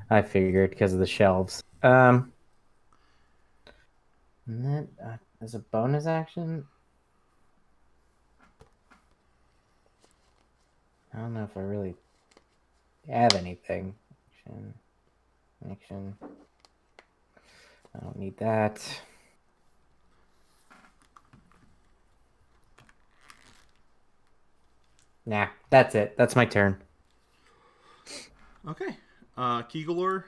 I figured because of the shelves. And then as a bonus action, I don't know if I really have anything. Action. I don't need that. Nah, that's it. That's my turn. Okay. Kegelor,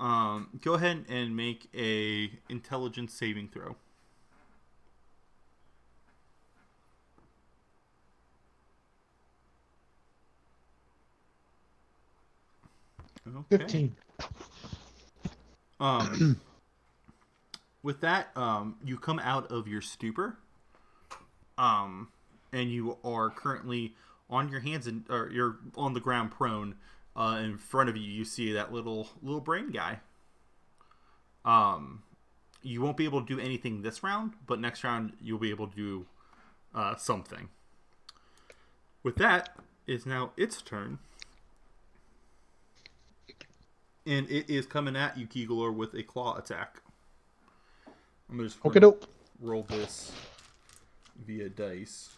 Go ahead and make a intelligence saving throw. Okay. 15. With that, you come out of your stupor, and you are currently on your hands or you're on the ground prone. In front of you, you see that little brain guy. You won't be able to do anything this round, but next round you'll be able to do something. With that, it's now its turn. And it is coming at you, Keeglor, with a claw attack. I'm just going to roll this via dice.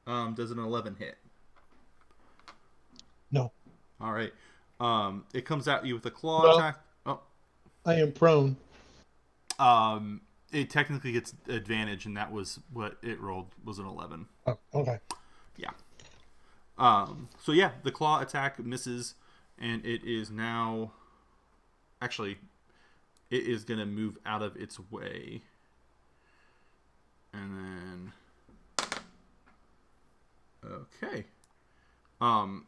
Does an 11 hit? No. All right. It comes at you with a claw Well, attack. Oh. I am prone. It technically gets advantage, and that was what it rolled, was an 11. Oh, okay. Yeah. So yeah, the claw attack misses, and it is now... Actually, it is going to move out of its way. And then... Okay.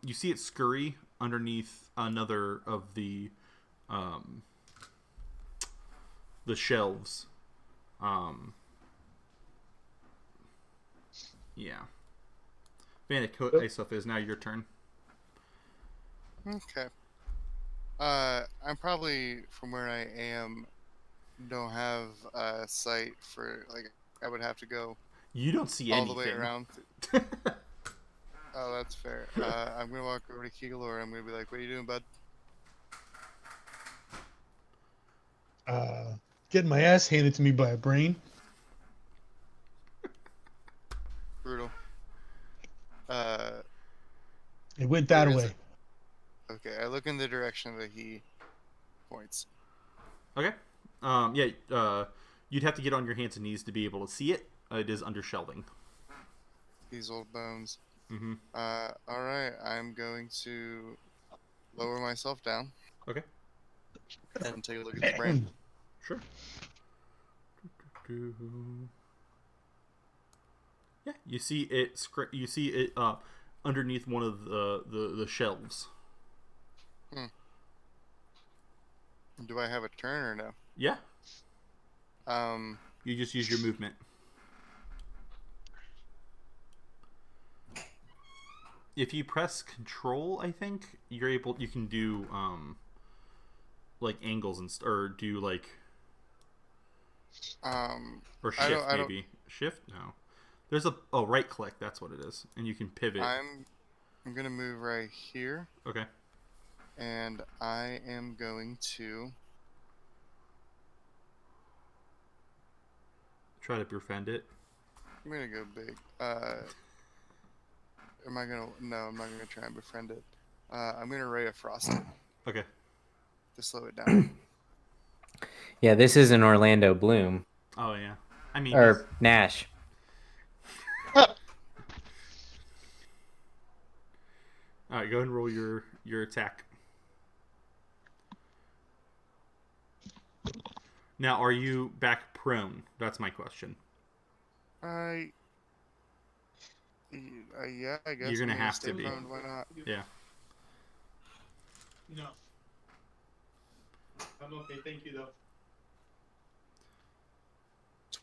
You see it scurry underneath another of the shelves. Yeah. Vanek, Isoph, is now your turn. Okay. I'm probably from where I am. Don't have sight for I would have to go You don't see all anything. the way around. Oh, that's fair. I'm gonna walk over to Keeglor. I'm gonna be like, "What are you doing, bud?" Getting my ass handed to me by a brain. Brutal. It went that Where is way. it? Okay, I look in the direction that he points. Okay. You'd have to get on your hands and knees to be able to see it. It is under shelving. These old bones. Mm-hmm. All right. I'm going to lower myself down Okay. and take a look at the brain. Sure. Yeah, you see it. You see it underneath one of the shelves. Do I have a turn or no? Yeah. Um. You just use your movement. If you press Control, I think you can do like angles or do like or shift maybe. Shift? No. There's a right click, that's what it is. And you can pivot. I'm gonna move right here. Okay. And I am going to try to befriend it. I'm gonna go big. Am I gonna? No, I'm not gonna try and befriend it. I'm gonna Ray of Frost it Okay. to slow it down. Yeah, this is an Orlando Bloom. Oh yeah. I mean, or Nash. All right, go ahead and roll your attack. Now, are you back prone? That's my question. Yeah, I guess You're gonna I'm have stay to be. prone, why not? Yeah. No. I'm okay, thank you though.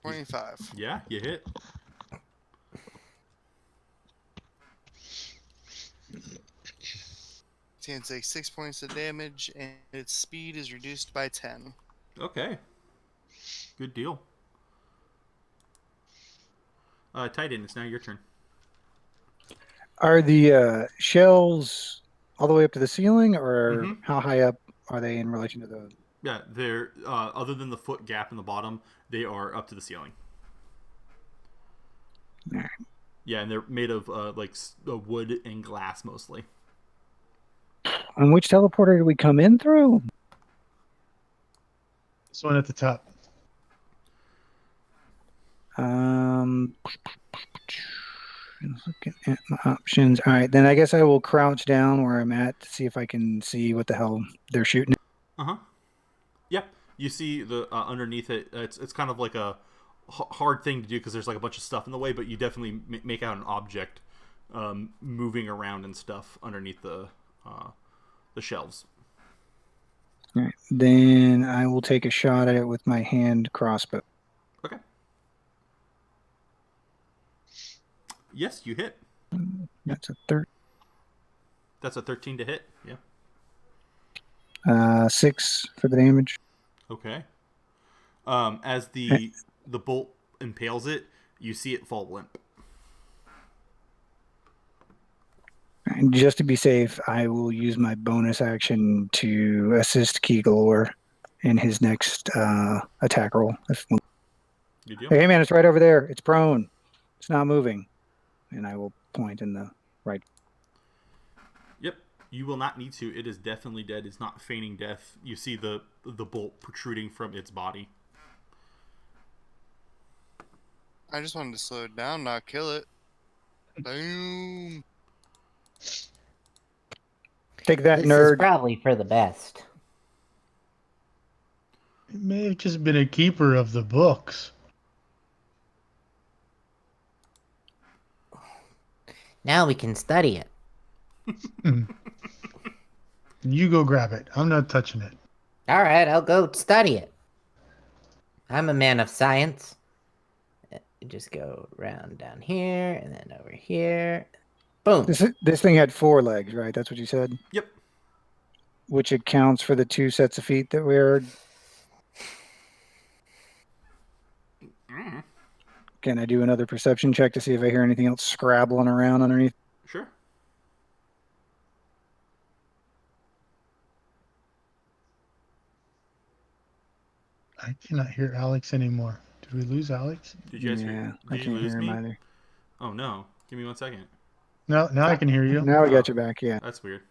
25. Yeah, you hit. It takes 6 points of damage, and its speed is reduced by 10. Okay. Good deal. Titan, it's now your turn. Are the shells all the way up to the ceiling, or Mm-hmm. how high up are they in relation to the... Yeah, they're other than the foot gap in the bottom, they are up to the ceiling. All right. Yeah, and they're made of like wood and glass mostly. And which teleporter did we come in through? This one at the top. Looking at my options. All right, then I guess I will crouch down where I'm at to see if I can see what the hell they're shooting. Uh-huh. Yep. You see the underneath it. It's kind of like a hard thing to do because there's like a bunch of stuff in the way, but you definitely make out an object moving around and stuff underneath the shelves. All right, then I will take a shot at it with my hand crossbow. Okay. Yes, you hit. That's a third. That's a 13 to hit. Yeah. 6 for the damage. Okay. As the bolt impales it, you see it fall limp. And just to be safe, I will use my bonus action to assist Key Galore in his next attack roll. You do? Hey man, it's right over there. It's prone. It's not moving. And I will point in the right. Yep. You will not need to. It is definitely dead. It's not feigning death. You see the bolt protruding from its body. I just wanted to slow it down, not kill it. Boom. Take that, This is nerd. probably for the best. It may have just been a keeper of the books. Now we can study it. You go grab it. I'm not touching it. All right, I'll go study it. I'm a man of science. You just go around down here and then over here. Boom. This thing had 4 legs, right? That's what you said? Yep. Which accounts for the 2 sets of feet that we heard. Can I do another perception check to see if I hear anything else scrabbling around underneath? Sure. I cannot hear Alex anymore. Did we lose Alex? Did you guys Yeah, hear? I Did you can't lose hear me? him either. Oh no! Give me 1 second. No, now I can hear you. Now we Oh. got you back, yeah. That's weird.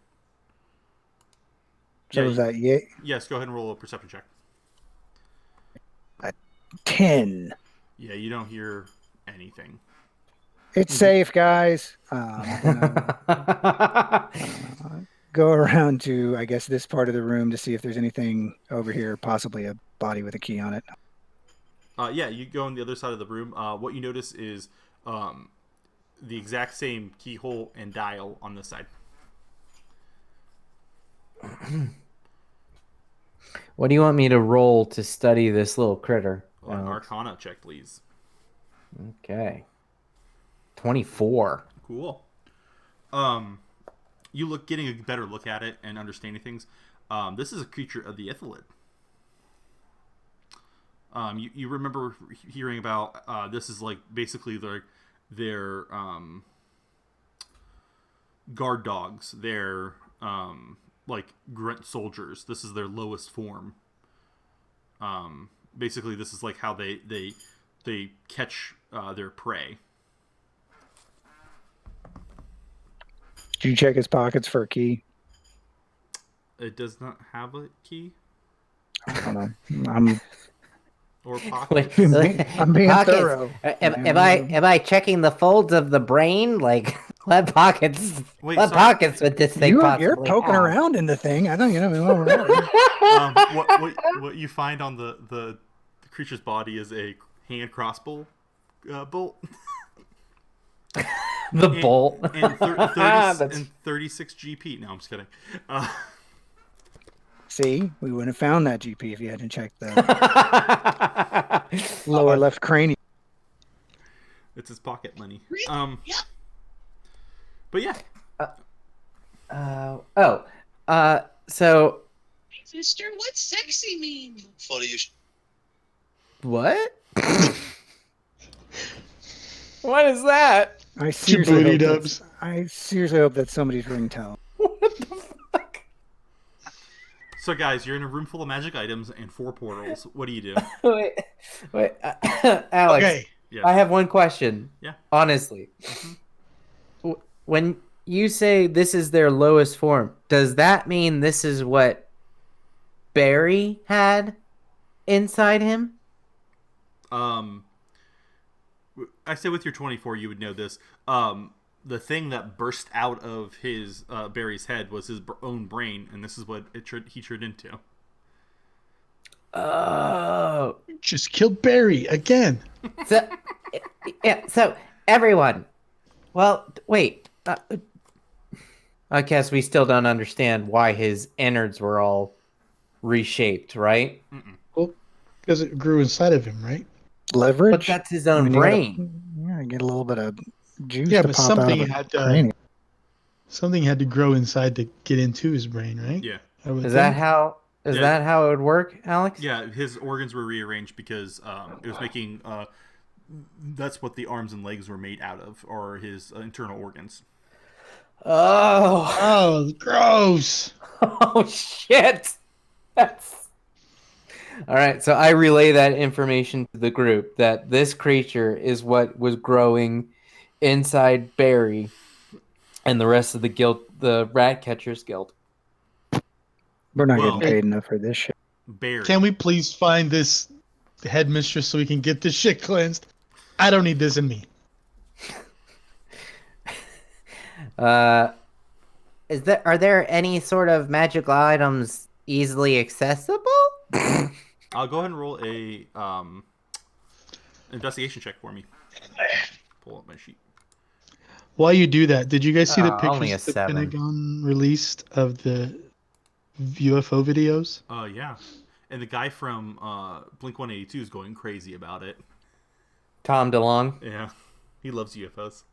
So Yeah, is that yay? Yes. Go ahead and roll a perception check. 10. Yeah, you don't hear anything. It's safe, guys. Go around to, I guess, this part of the room to see if there's anything over here, possibly a body with a key on it. Yeah, you go on the other side of the room. What you notice is the exact same keyhole and dial on this side. What do you want me to roll to study this little critter? An Arcana check, please. Okay. 24. Cool. You getting a better look at it and understanding things. This is a creature of the Ithilid. You remember hearing about this is like basically their guard dogs. Their like grunt soldiers. This is their lowest form. Basically, this is like how they catch their prey. Did you check his pockets for a key? It does not have a key I don't know. I'm or pocket. I'm being Pockets. thorough. Am I checking the folds of the brain? Like, what pockets? Wait, what sorry. pockets would this thing possibly You're poking have? around in the thing. I don't, What you find on the creature's body is a hand crossbow bolt. The bolt. And 36 GP. No, I'm just kidding. See, we wouldn't have found that GP if you hadn't checked the lower left cranium. It's his pocket money. But yeah. So Sister, what's sexy mean? Funny you what? What is that? I Your seriously, booty hope dubs. I seriously hope that's somebody's ringtone. What the fuck? So guys, you're in a room full of magic items and 4 portals. What do you do? Wait, Alex. Okay. Yes. I have one question. Yeah. Honestly. When you say this is their lowest form, does that mean this is what Barry had inside him? I say with your 24, you would know this. The thing that burst out of his Barry's head was his own brain, and this is what he turned into. Oh. Just killed Barry again. So, yeah. So everyone. Well, wait. I guess we still don't understand why his innards were all reshaped, right? Well, because it grew inside of him, right? Leverage. But that's his own you brain. gotta get a little bit of juice Yeah, to but pop out of something a had cranium. something had to grow inside to get into his brain, right? Yeah. I would Is think. that how? Is Yeah. that how it would work, Alex? Yeah, his organs were rearranged because it was making. That's what the arms and legs were made out of, or his internal organs. Oh. Oh, gross! Oh shit. That's all right. So I relay that information to the group that this creature is what was growing inside Barry and the rest of the guild, the Rat Catchers Guild. We're not Well- getting paid enough for this shit. Barry. Can we please find this headmistress so we can get this shit cleansed? I don't need this in me. Are there any sort of magical items easily accessible? I'll go ahead and roll a investigation check for me. Pull up my sheet. While you do that, did you guys see the only pictures a the 7. Pentagon released of the UFO videos? Yeah. And the guy from Blink 182 is going crazy about it. Tom DeLonge, Yeah. He loves UFOs.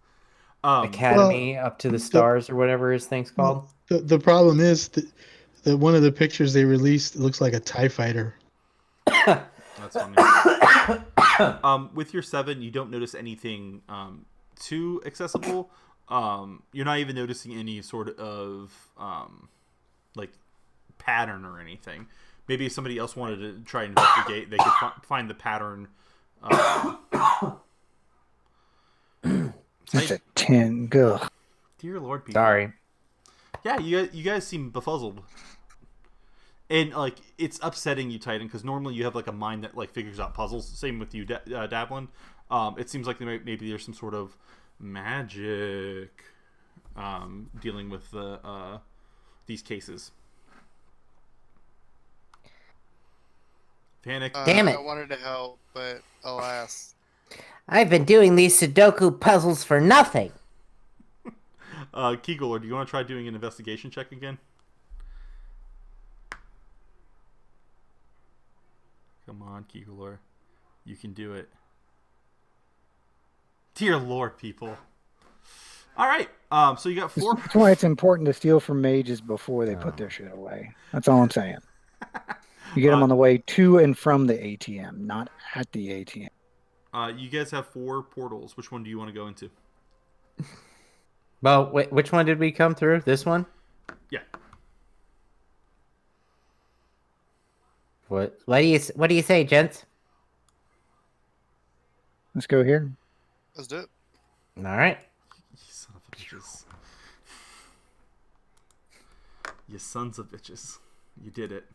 Academy up to the stars or whatever his thing's called. The problem is that one of the pictures they released looks like a TIE fighter. That's funny. With your 7, you don't notice anything too accessible. You're not even noticing any sort of like pattern or anything. Maybe if somebody else wanted to try and investigate, they could find the pattern. It's a 10. Ugh. Dear Lord, people. Sorry. Yeah, you guys seem befuzzled. And like it's upsetting you, Titan, because normally you have like a mind that like figures out puzzles. Same with you, Davlin. It seems like maybe there's some sort of magic dealing with these cases. Panic. Damn it. I wanted to help, but alas. I've been doing these Sudoku puzzles for nothing. Kegel, do you want to try doing an investigation check again? Come on, Kegel, you can do it. Dear Lord, people. All right. So you got 4. That's why it's important to steal from mages before they put their shit away. That's all I'm saying. You get them on the way to and from the ATM, not at the ATM. You guys have 4 portals. Which one do you want to go into? Well, wait, which one did we come through? This one? Yeah. What do you say, gents? Let's go here. Let's do it. All right. You son of a bitches. You sons of bitches. You did it.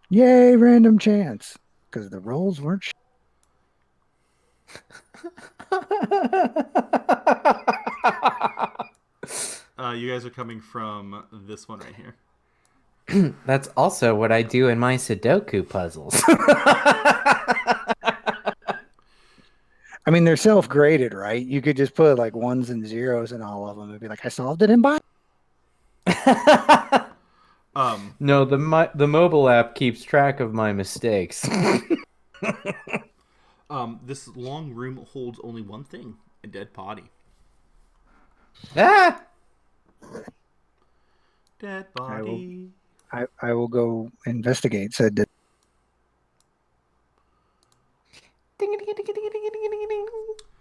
Yay, random chance. Because the rolls weren't You guys are coming from this one right here. That's also what I do in my Sudoku puzzles. I mean, they're self-graded, right? You could just put like 1s and 0s in all of them and be like, I solved it in bio. No, the mobile app keeps track of my mistakes. This long room holds only one thing: a dead body. Ah! Dead body. I will go investigate, said that.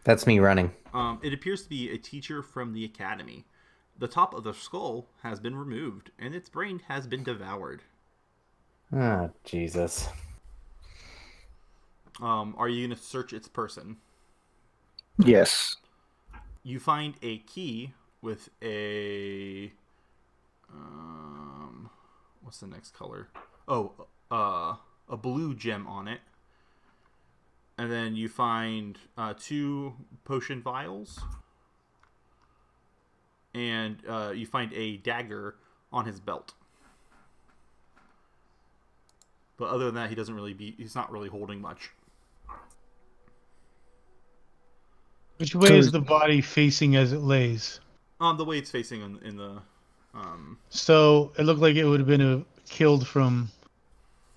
That's me running. It appears to be a teacher from the academy. The top of the skull has been removed, and its brain has been devoured. Oh, Jesus. Are you going to search its person? Yes. You find a key with a... what's the next color? Oh, a blue gem on it. And then you find 2 potion vials. And you find a dagger on his belt. But other than that, he's not really holding much. Which way is the body facing as it lays? The way it's facing in the... So it looked like it would have been killed from...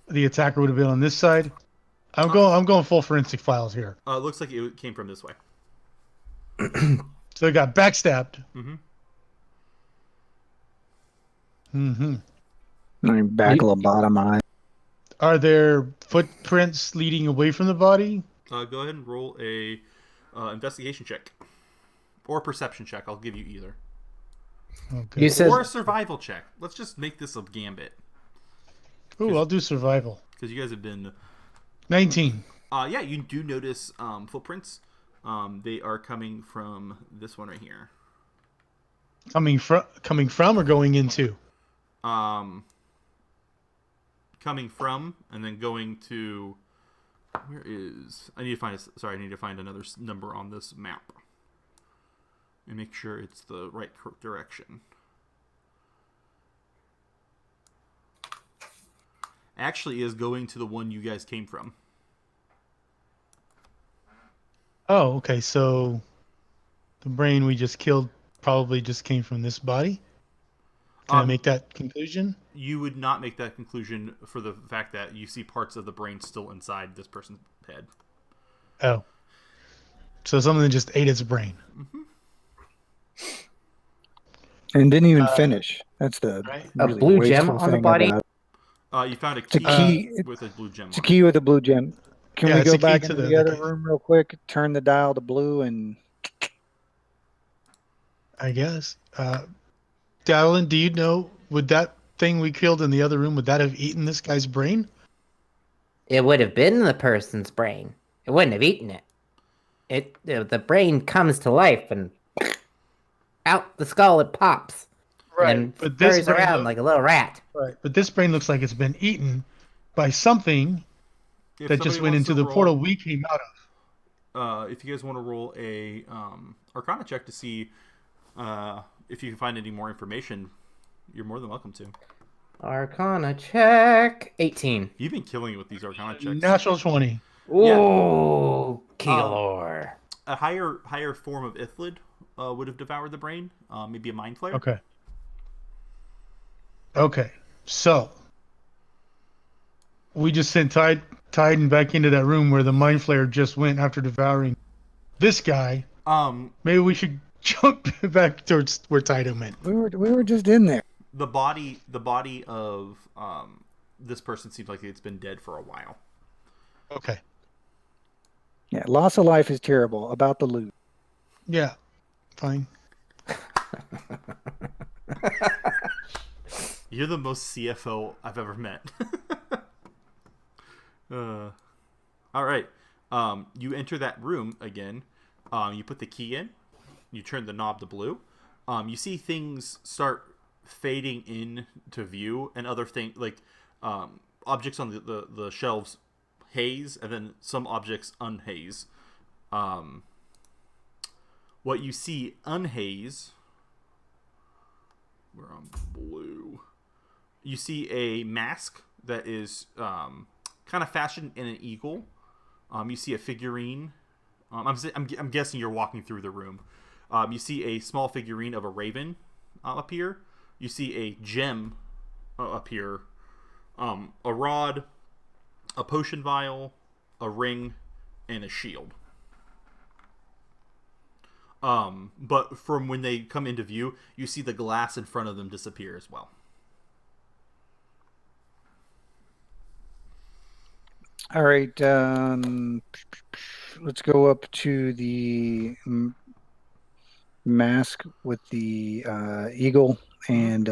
The attacker would have been on this side. I'm going full forensic files here. It looks like it came from this way. So it got backstabbed. Back of the bottom eye. Are there footprints leading away from the body? Go ahead and roll a investigation check. Or perception check. I'll give you either. Okay. You said Or a survival check. Let's just make this a gambit. Ooh, I'll do survival. Because you guys have been... 19. Yeah, you do notice footprints. They are coming from this one right here. Coming from or going into? Coming from and then going to... Where is... I need to find another number on this map. And make sure it's the right direction. Actually is going to the one you guys came from. Oh, okay. So the brain we just killed probably just came from this body? Can I make that conclusion? You would not make that conclusion for the fact that you see parts of the brain still inside this person's head. Oh. So something just ate its brain. And didn't even finish. That's the Right. A really blue gem wasteful on the thing body? about it. You found a It's a key. with a blue gem. It's a key with a blue gem. Can Yeah, we it's a go key back to into the the other case. room real quick? Turn the dial to blue and... I guess. Dallin, do you know, would that thing we killed in the other room, would that have eaten this guy's brain? it would have been the person's brain. It wouldn't have eaten it. The brain comes to life and out the skull it pops. And But this scurries brain around like a little rat. Right. But this brain looks like it's been eaten by something If that just somebody went wants into to the roll- portal we came out of. If you guys want to roll a Arcana check to see if you can find any more information, you're more than welcome to. Arcana check. 18. You've been killing it with these Arcana checks. Natural 20. Ooh, Keylor. A higher form of Ithlid would have devoured the brain. Maybe a Mind Flayer. Okay. Okay. So we just sent Titan back into that room where the mind flayer just went after devouring this guy. Maybe we should jump back towards where Titan went. We were just in there. The body of this person seems like it's been dead for a while. Okay. Yeah, loss of life is terrible. About the loot. Yeah. Fine. You're the most CFO I've ever met. All right. You enter that room again. You put the key in. You turn the knob to blue. You see things start fading in to view, and other things like objects on the shelves haze, and then some objects unhaze. What you see unhaze, we're on blue. You see a mask that is kind of fashioned in an eagle. You see a figurine. I'm guessing you're walking through the room. You see a small figurine of a raven appear. You see a gem appear. A rod, a potion vial, a ring, and a shield. But from when they come into view, you see the glass in front of them disappear as well. All right. Let's go up to the mask with the eagle and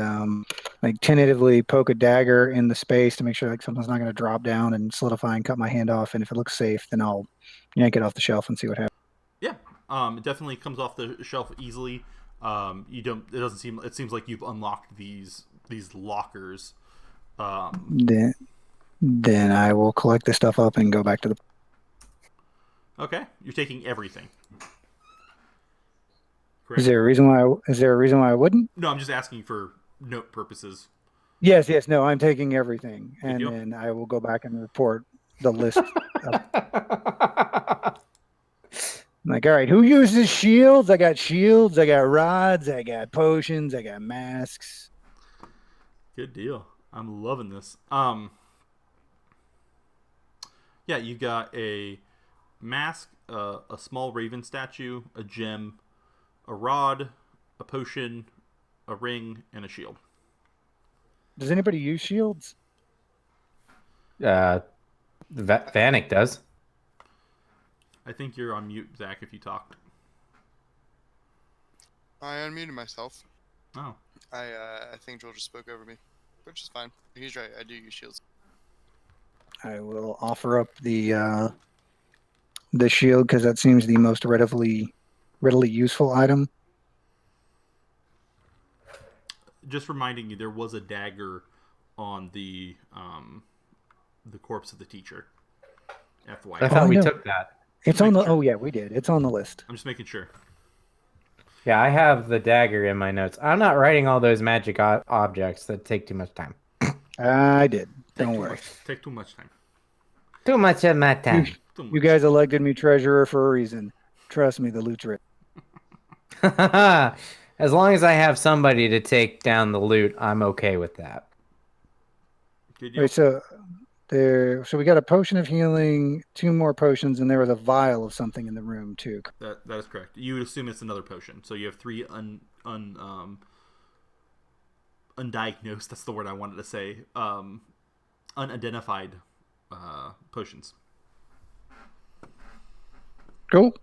like tentatively poke a dagger in the space to make sure like something's not going to drop down and solidify and cut my hand off. And if it looks safe, then I'll yank it off the shelf and see what happens. Yeah. It definitely comes off the shelf easily. It seems like you've unlocked these lockers. Then I will collect the stuff up and go back to the. Okay, you're taking everything. Is Correct? there a reason why? Is there a reason why I wouldn't? No, I'm just asking for note purposes. Yes, yes, no, I'm taking everything, Good and deal. then I will go back and report the list. I'm like, all right, who uses shields? I got shields, I got rods, I got potions, I got masks. Good deal. I'm loving this. Yeah, you got a mask, a small raven statue, a gem, a rod, a potion, a ring, and a shield. Does anybody use shields? Vanek does. I think you're on mute, Zach, if you talked. I unmuted myself. Oh. I think Joel just spoke over me, which is fine. He's right. I do use shields. I will offer up the shield because that seems the most readily useful item. Just reminding you, there was a dagger on the corpse of the teacher. FYI. I thought Oh, we no. took that. It's on the. Making sure. Oh yeah, we did. It's on the list. I'm just making sure. Yeah, I have the dagger in my notes. I'm not writing all those magic objects that take too much time. I did. Take Don't too worry. much. Take too much time. Too much of my You, time. Too much. you guys elected me treasurer for a reason. Trust me, the loot's rich. As long as I have somebody to take down the loot, I'm okay with that. Good deal. Wait, so we got a potion of healing, 2 more potions, and there was a vial of something in the room too. That is correct. You would assume it's another potion. So you have 3 undiagnosed. That's the word I wanted to say. Unidentified potions. Cool.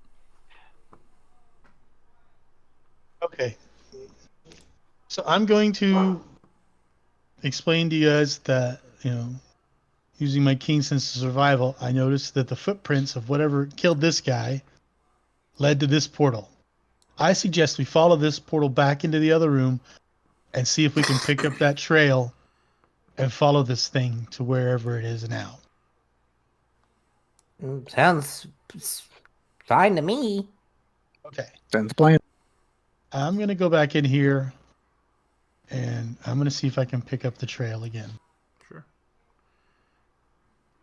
Okay. So I'm going to explain to you guys that, using my keen sense of survival, I noticed that the footprints of whatever killed this guy led to this portal. I suggest we follow this portal back into the other room and see if we can pick up that trail and follow this thing to wherever it is now. Sounds fine to me. Okay. Sounds plain. I'm going to go back in here and I'm going to see if I can pick up the trail again. Sure.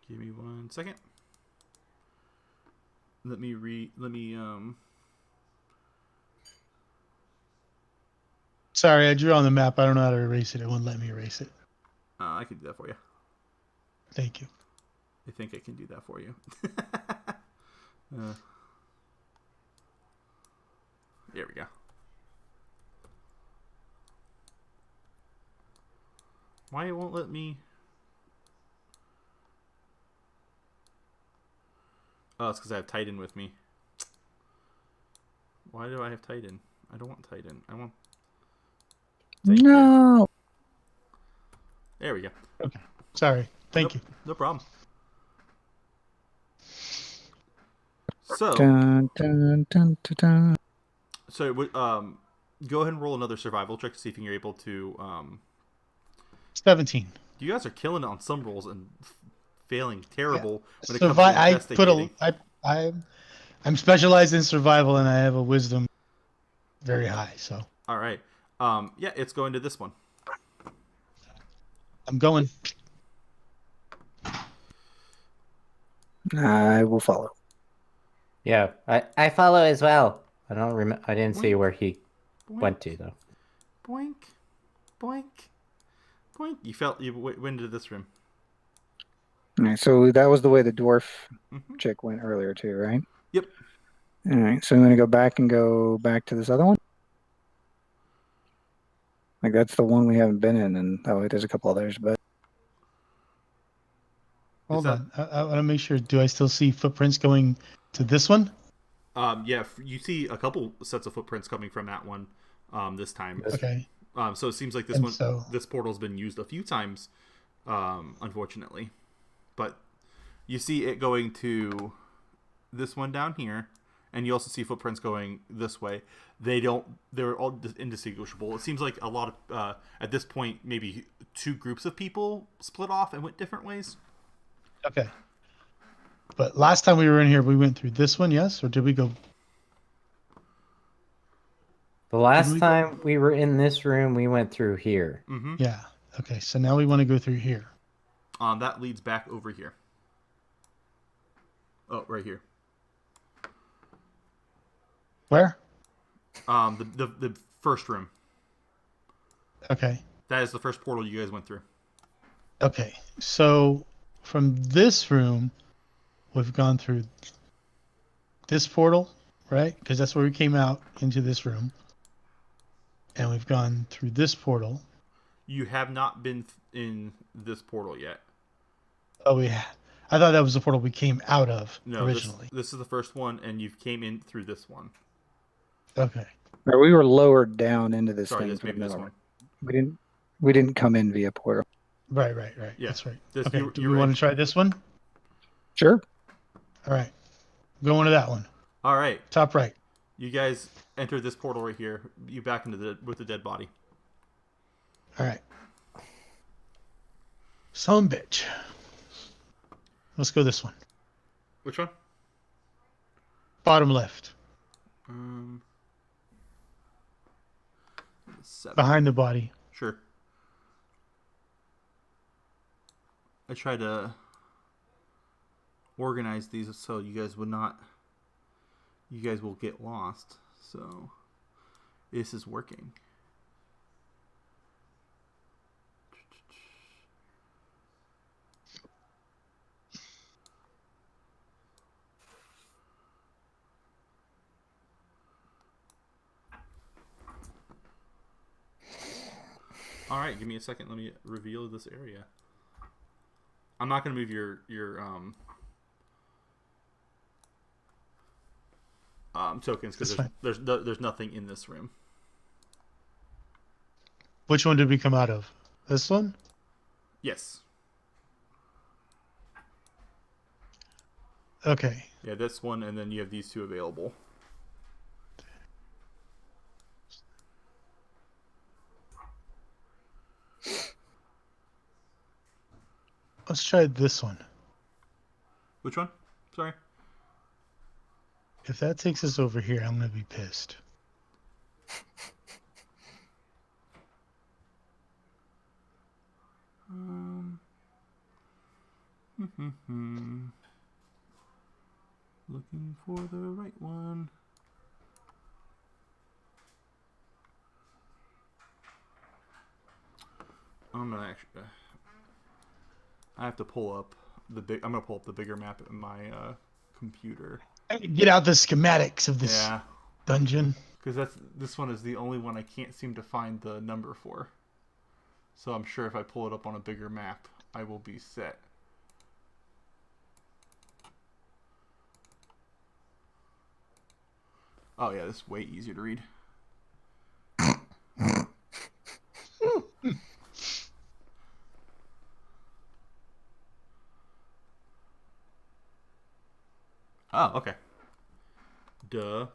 Give me 1 second. Sorry, I drew on the map. I don't know how to erase it. It wouldn't let me erase it. I can do that for you. Thank you. I think I can do that for you. There we go. Why it won't let me? Oh, it's because I have Titan with me. Why do I have Titan? I don't want Titan. I want... Thank you. No. There we go. Okay. Sorry. Thank you. No problem. So, Dun, dun, dun, dun, dun. go ahead and roll another survival check to see if you're able to. 17. You guys are killing it on some rolls and failing terrible when it Survi- I comes to put investigating. I'm specialized in survival and I have a wisdom very high, so All right. Yeah, it's going to this one. I'm going. I will follow. Yeah, I follow as well. I don't remember. I didn't see Boink. where he Boink, went to though. boink, boink, boink. You went into this room. All right, so that was the way the dwarf Mm-hmm. chick went earlier too, right? Yep. All right, so I'm going to go back to this other one. Like that's the one we haven't been in, and there's a couple others, but Hold on. I want to make sure. Do I still see footprints going to this one? Yeah, you see a couple sets of footprints coming from that one this time. Okay. So it seems like this portal's been used a few times, unfortunately. But you see it going to this one down here, and you also see footprints going this way. They're all indistinguishable. It seems like a lot of at this point maybe 2 groups of people split off and went different ways. Okay. But last time we were in here, we went through this one, yes? Or did we go? The last we go- time we were in this room, we went through here. Mm-hmm. Yeah. Okay, so now we want to go through here. That leads back over here. Oh, right here. Where? The first room. Okay. That is the first portal you guys went through. Okay. So from this room, we've gone through this portal, right? Because that's where we came out into this room. And we've gone through this portal. You have not been in this portal yet. Oh, I thought that was the portal we came out of originally. This is the first one, and you came in through this one. Okay. Or we were lowered down into this Sorry, thing. this for may the be this middle one. one. We didn't come in via portal. Right. Yeah. That's right. This- Okay. you- Do you we were want in- to try this one? Sure. All right. Going to that one. All right. Top right. You guys enter this portal right here. You back into with the dead body. All right. Son of a bitch. Let's go this one. Which one? Bottom left. 7. Behind the body. Sure. I try to organize these so you guys will get lost. So this is working. All right, give me a second. Let me reveal this area. I'm not going to move your tokens because there's nothing in this room. Which one did we come out of? This one? Yes. Okay. Yeah, this one, and then you have these two available. Let's try this one. Which one? Sorry. If that takes us over here, I'm going to be pissed. Looking for the right one. I'm gonna actually. I have to pull up the big. I'm gonna pull up the bigger map in my computer. Get out the schematics of this dungeon. Because this one is the only one I can't seem to find the number for. So I'm sure if I pull it up on a bigger map, I will be set. Oh yeah, this is way easier to read. Oh, okay. Duh.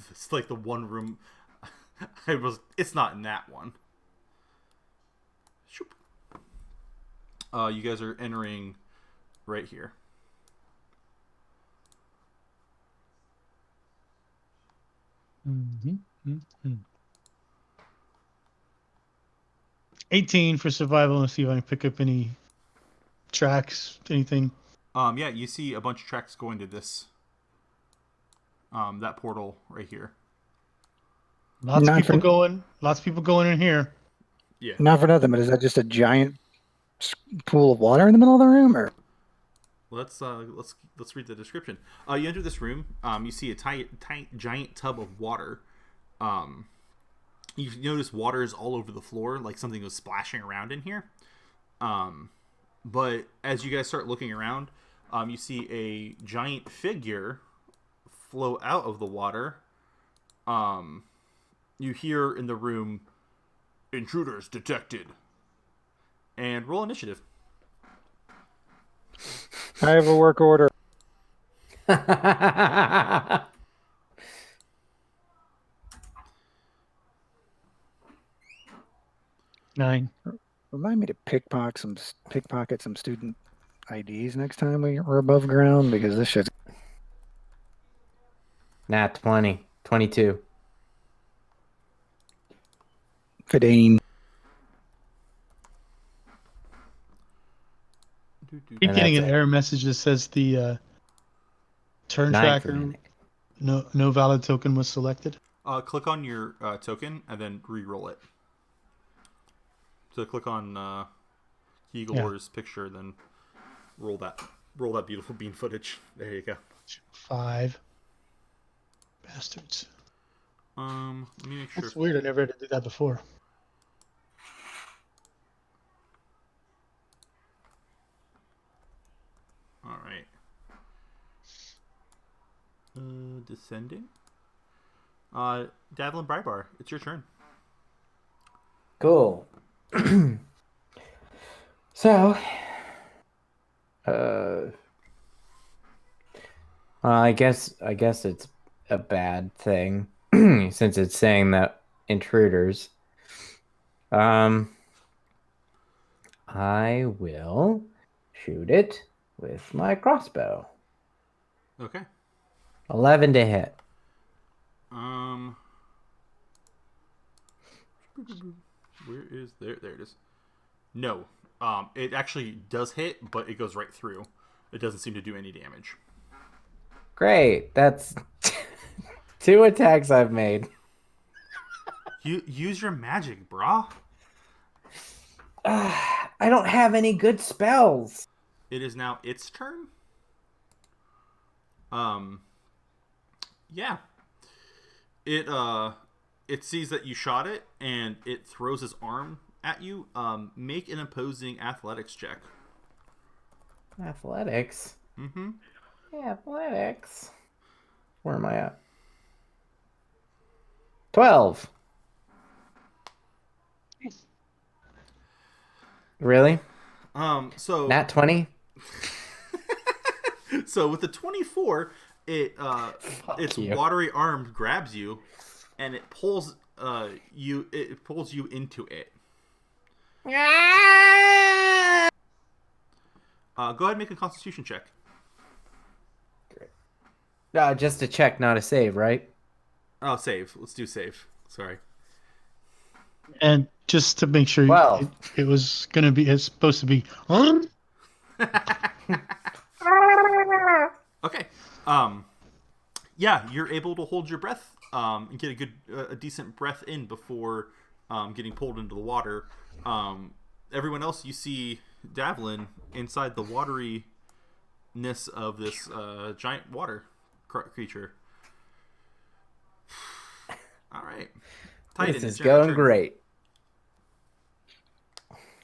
It's like the one room. It's not in that one. Shoop. You guys are entering right here. Mm-hmm. Mm-hmm. 18 for survival, and see if I can pick up any tracks, anything. Yeah, you see a bunch of tracks going to this. That portal right here. Lots of people going in here. Yeah. Not for nothing, but is that just a giant pool of water in the middle of the room, or? Let's read the description. You enter this room. You see a giant tub of water. You notice water is all over the floor, like something was splashing around in here. But as you guys start looking around, you see a giant figure flow out of the water. You hear in the room, "Intruders detected," and roll initiative. I have a work order. 9. Remind me to pickpocket some student IDs next time we're above ground because this shit's Nat 20. 22. 15. Keep And getting an that's it. error message that says the turn 9 for tracker, Manic. no valid token was selected. Click on your token and then re-roll it. So click on Igor's picture, then roll that beautiful bean footage. There you go. 5. Bastards. Let me make sure. That's weird. I never had to do that before. All right. Descending. Davlin Brybar, it's your turn. Cool. So, I guess it's a bad thing since it's saying that intruders. I will shoot it with my crossbow. Okay. 11 to hit. Where is there? There it is. No. It actually does hit, but it goes right through. It doesn't seem to do any damage. Great. That's 2 attacks I've made. You use your magic, brah. I don't have any good spells. It is now its turn. Yeah. It sees that you shot it and it throws its arm at you. Make an opposing athletics check. Athletics? Mm-hmm. Yeah, athletics. Where am I at? 12. Really? So Nat 20? So with the 24, its you. watery arm grabs you, and it pulls you into it. Go ahead and make a Constitution check. Just a check, not a save, right? Oh, save. Let's do save. Sorry. And just to make sure 12. it was going to be, it's supposed to be, Okay. Yeah, you're able to hold your breath and get a decent breath in before getting pulled into the water. Everyone else, you see Davlin inside the wateryness of this giant water creature. All right. Titan, This is it's your going turn. great.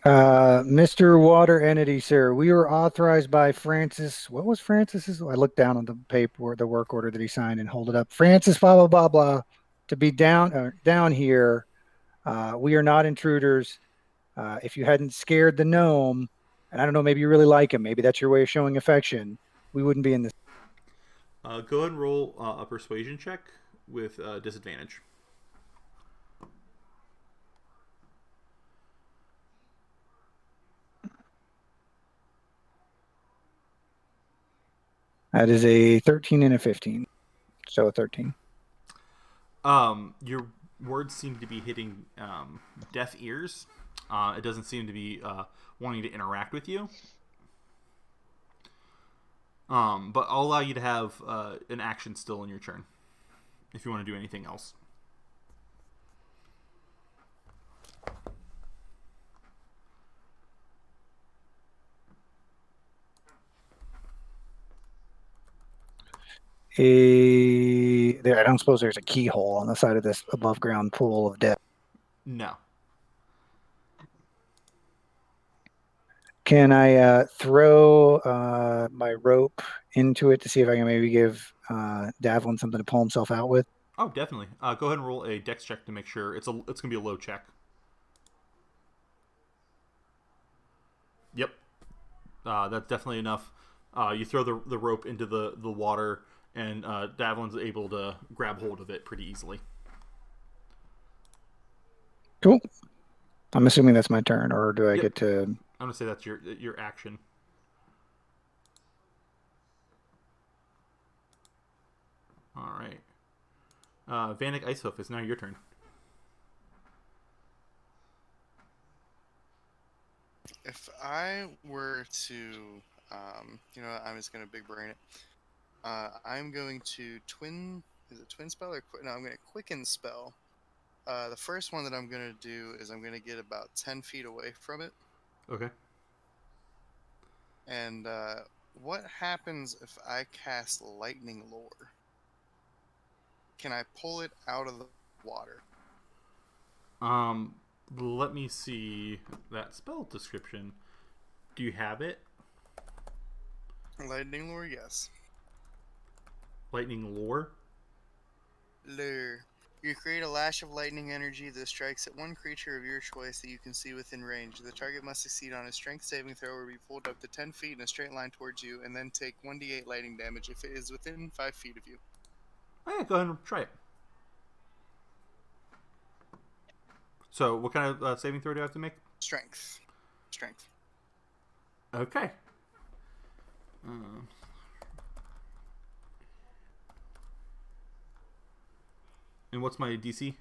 Mr. Water Entity, sir, we were authorized by Francis. What was Francis's? I looked down on the paper, the work order that he signed, and hold it up. Francis, blah blah blah blah, to be down here. We are not intruders. If you hadn't scared the gnome, and I don't know, maybe you really like him. Maybe that's your way of showing affection. We wouldn't be in this. Go ahead and roll a persuasion check with disadvantage. That is a 13 and a 15, so a 13. Your words seem to be hitting deaf ears. It doesn't seem to be wanting to interact with you. But I'll allow you to have an action still in your turn if you want to do anything else. I don't suppose there's a keyhole on the side of this above ground pool of death. No. Can I throw my rope into it to see if I can maybe give Davlin something to pull himself out with? Oh, definitely. Go ahead and roll a dex check to make sure it's gonna be a low check. Yep. That's definitely enough. You throw the rope into the water, and Davlin's able to grab hold of it pretty easily. Cool. I'm assuming that's my turn, or do I Yep. get to? I'm gonna say that's your action. All right. Vanek Icehoof, it's now your turn. If I were to, I'm just gonna big brain it. I'm going to twin. Is it twin spell or no? I'm gonna quicken spell. The first one that I'm gonna do is I'm gonna get about 10 feet away from it. Okay. And what happens if I cast lightning lore? Can I pull it out of the water? Let me see that spell description. Do you have it? Lightning lore, yes. Lightning lore? Lure. You create a lash of lightning energy that strikes at one creature of your choice that you can see within range. The target must succeed on a strength saving throw or be pulled up to 10 feet in a straight line towards you, and then take 1d8 lightning damage if it is within 5 feet of you. Oh yeah, go ahead and try it. So, what kind of saving throw do I have to make? Strength. Strength. Okay. And what's my DC?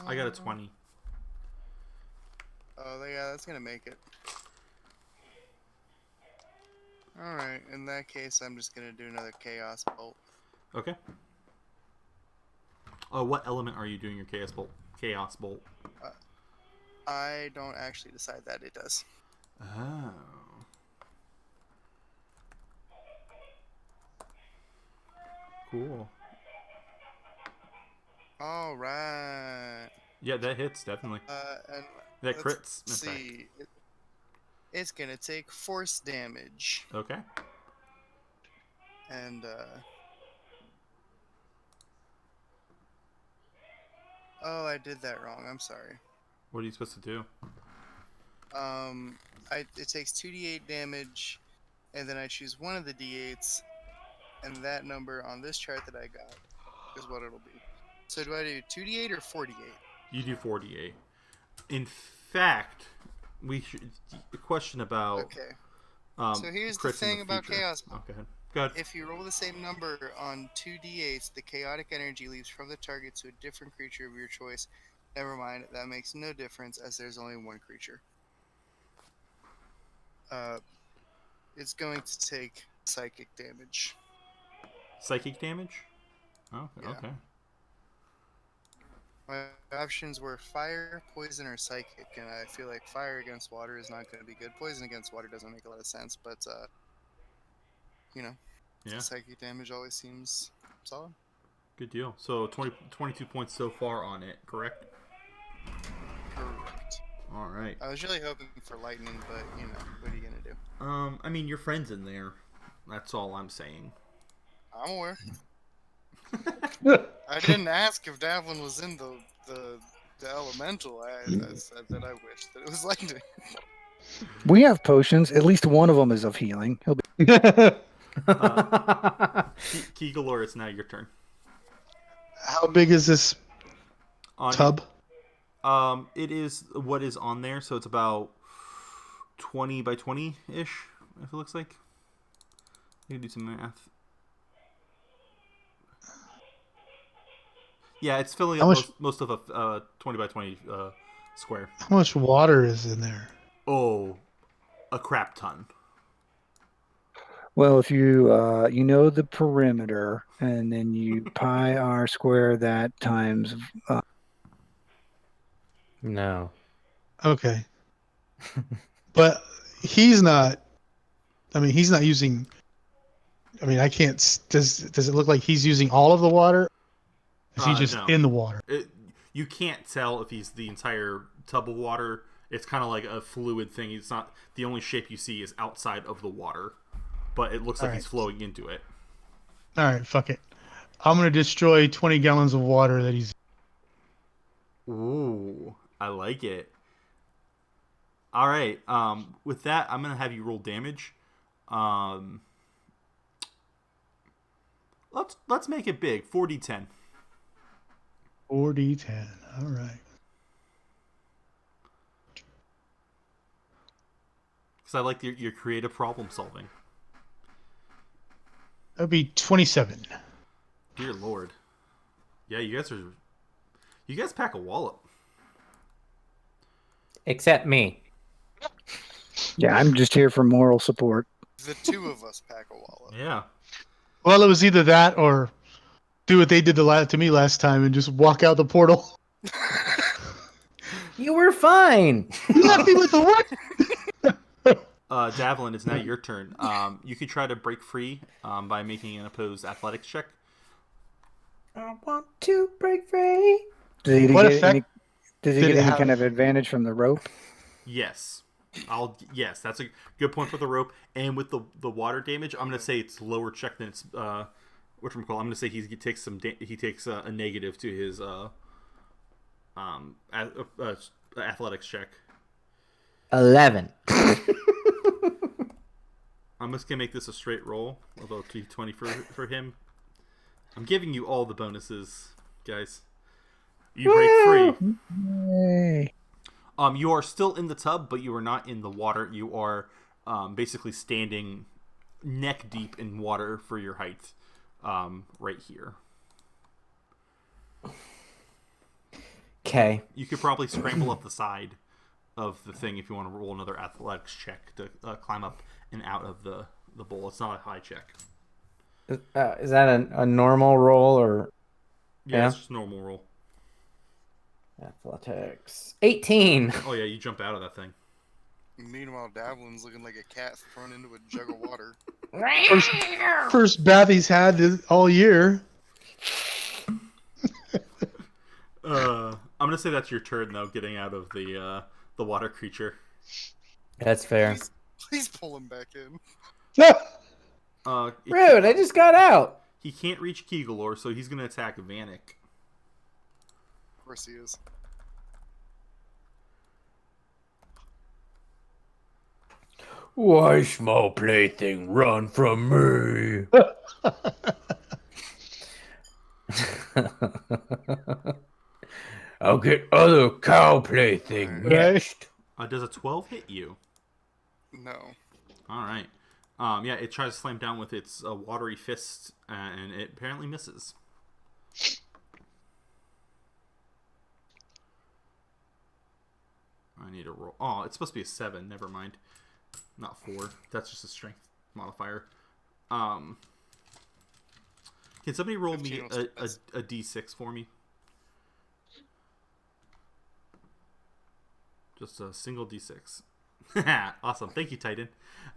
I got a 20. Oh, yeah, that's gonna make it. Alright, in that case, I'm just gonna do another Chaos Bolt. Okay. What element are you doing your Chaos Bolt? Chaos Bolt. I don't actually decide that, it does. Oh. Cool. Alright. Yeah, that hits, definitely. And That crits. let's in fact. see. It's gonna take force damage. Okay. And, oh, I did that wrong. I'm sorry. What are you supposed to do? It takes 2d8 damage, and then I choose one of the d8s, and that number on this chart that I got is what it'll be. So do I do 2d8 or 4d8? You do 48. In fact, we should a question about. Okay. So here's the crits in thing about future. Chaos. Oh, go ahead. Go ahead. If you roll the same number on 2d8s, the chaotic energy leaves from the target to a different creature of your choice. Never mind, that makes no difference as there's only one creature. It's going to take psychic damage. Psychic damage? Oh, Yeah. okay. My options were fire, poison, or psychic, and I feel like fire against water is not going to be good. Poison against water doesn't make a lot of sense, but, Yeah, psychic damage always seems solid. good deal. So 22 points so far on it, correct? Correct. All right. I was really hoping for lightning, but, what are you going to do? I mean, your friend's in there. That's all I'm saying. I'm aware. I didn't ask if Davlin was in the elemental. I said that I wish that it was lightning. We have potions. At least one of them is of healing. He'll be Key Galore, it's now your turn. How big is this On tub? it is what is on there, so it's about 20 by 20 ish. If it looks like. You can do some math. Yeah, it's filling up most of a 20 by 20 square. How much water is in there? Oh, a crap ton. Well, if you you know the perimeter, and then you pi r square that times. No. Okay. But he's not. I mean, he's not using. I mean, I can't. Does it look like he's using all of the water? Is he just No. in the water? You can't tell if he's the entire tub of water. It's kind of like a fluid thing. It's not the only shape you see is outside of the water, but it looks like he's flowing into it. All right, fuck it. I'm gonna destroy 20 gallons of water that he's. Ooh, I like it. All right. With that, I'm gonna have you roll damage. Let's make it big. 4d10. 4d10. All right. Because I like your creative problem solving. That'd be 27. Dear Lord. Yeah, you guys pack a wallop. Except me. Yeah, I'm just here for moral support. The two of us pack a wallet. Yeah. Well, it was either that or do what they did to me last time and just walk out the portal. You were fine. You left me with the what? Davlin, it's now your turn. You could try to break free by making an opposed athletics check. I want to break free. Does he What get effect any? Does he did get it any have? kind of advantage from the rope? Yes. Yes, that's a good point for the rope. And with the water damage, I'm gonna say it's lower check than it's whatchamacallit. I'm gonna say he takes a negative to his athletics check. 11. I'm just gonna make this a straight roll, although T20 for him. I'm giving you all the bonuses, guys. You break free. Yay. You are still in the tub, but you are not in the water. You are basically standing neck deep in water for your height, right here. Okay. You could probably scramble up the side of the thing if you want to roll another athletics check to climb up and out of the bowl. It's not a high check. Is that a normal roll or Yeah, it's just a normal roll. athletics? 18. Oh yeah, you jump out of that thing. Meanwhile, Davlin's looking like a cat thrown into a jug of water. First bath he's had all year. I'm gonna say that's your turn though, getting out of the water creature. That's fair. Please pull him back in. Rude, I just got out. He can't reach Kegelor, so he's gonna attack Vanek. Of course he is. Why, small plaything, run from me? I'll get other cow plaything next. Does a 12 hit you? No. All right. Yeah, it tries to slam down with its watery fist, and it apparently misses. I need a roll. Oh, it's supposed to be a 7. Never mind. Not 4. That's just a strength modifier. Can somebody roll me a d6 for me? Just a single d6. Awesome. Thank you, Titan.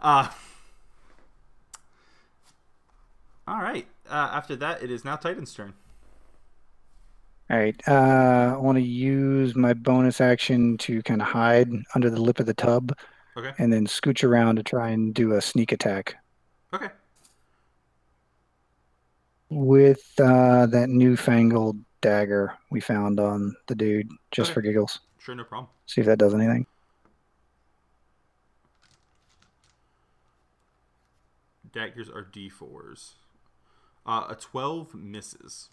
All right. After that, it is now Titan's turn. All right. I want to use my bonus action to kind of hide under the lip of the tub, Okay. and then scooch around to try and do a sneak attack Okay. with that newfangled dagger we found on the dude, just Okay. for giggles. Sure, no problem. See if that does anything. Daggers are d4s. A 12 misses.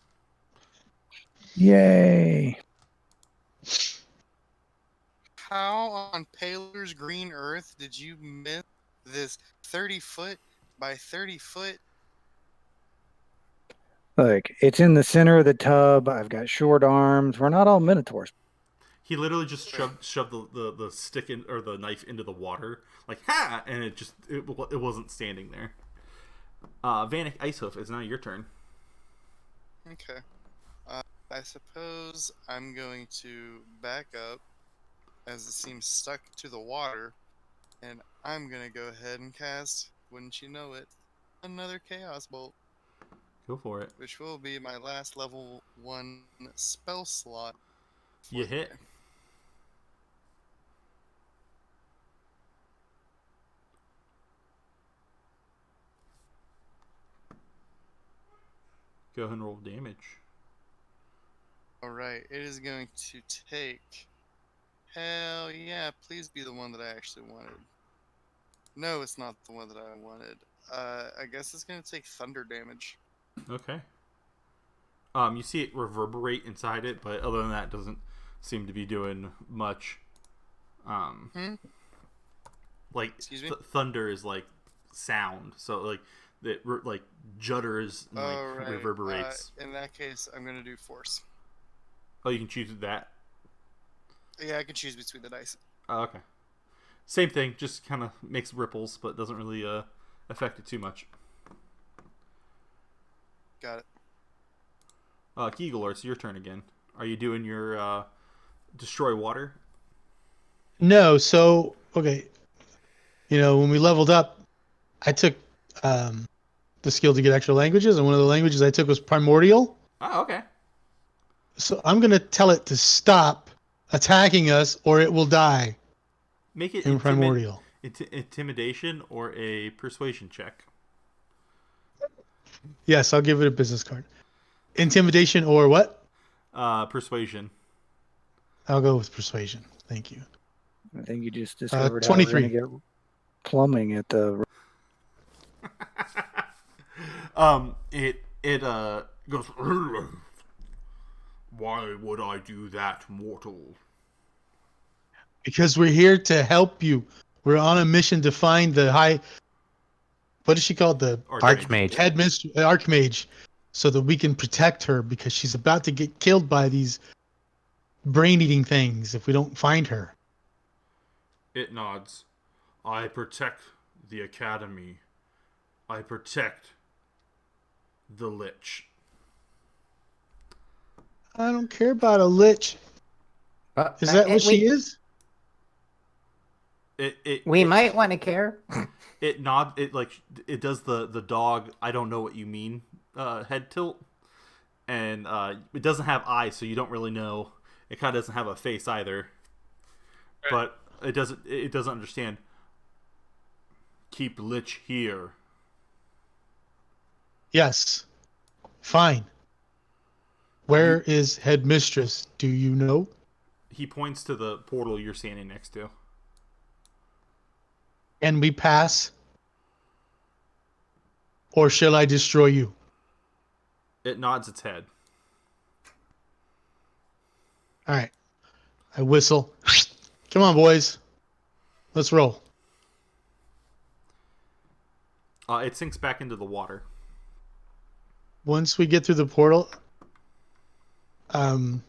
Yay! How on Paler's green earth did you miss this 30-foot by 30-foot? Look, it's in the center of the tub. I've got short arms. We're not all minotaurs. He literally just shoved the stick in, or the knife into the water, like ha, and it wasn't standing there. Vanek Icehoof, it's now your turn. Okay. I suppose I'm going to back up as it seems stuck to the water, and I'm going to go ahead and cast, wouldn't you know it, another Chaos Bolt, Go for it. which will be my last level 1 spell slot. You hit. Go ahead and roll damage. Alright, it is going to take... Hell yeah, please be the one that I actually wanted. No, it's not the one that I wanted. I guess it's going to take thunder damage. Okay. You see it reverberate inside it, but other than that, it doesn't seem to be doing much. Like Excuse me? thunder is like sound, so like that like judders and like Oh, right. reverberates. In that case, I'm gonna do force. Oh, you can choose that. Yeah, I can choose between the dice. Oh, okay. Same thing, just kind of makes ripples, but doesn't really affect it too much. Got it. Keeglor, it's your turn again. Are you doing your destroy water? No, so okay. When we leveled up, I took the skill to get extra languages, and one of the languages I took was primordial. Oh, okay. So I'm gonna tell it to stop attacking us, or it will die. Make it In primordial. intimidation or a persuasion check. Yes, I'll give it a business card. Intimidation or what? Persuasion. I'll go with persuasion. Thank you. I think you just discovered how we're 23. going to get plumbing at the. It goes. Why would I do that, mortal? Because we're here to help you. We're on a mission to find the high. What is she called? The Archmage. headmistress, Archmage, so that we can protect her because she's about to get killed by these brain-eating things if we don't find her. It nods. I protect the academy. I protect the Lich. I don't care about a Lich. Is that what she is? We might want to care. It nod. It does the dog. I don't know what you mean. Head tilt, and it doesn't have eyes, so you don't really know. It kind of doesn't have a face either. Right. But it doesn't understand. Keep Lich here. Yes. Fine. Where is headmistress? Do you know? He points to the portal you're standing next to. And we pass? Or shall I destroy you? It nods its head. All right. I whistle. Come on, boys. Let's roll. It sinks back into the water. Once we get through the portal, because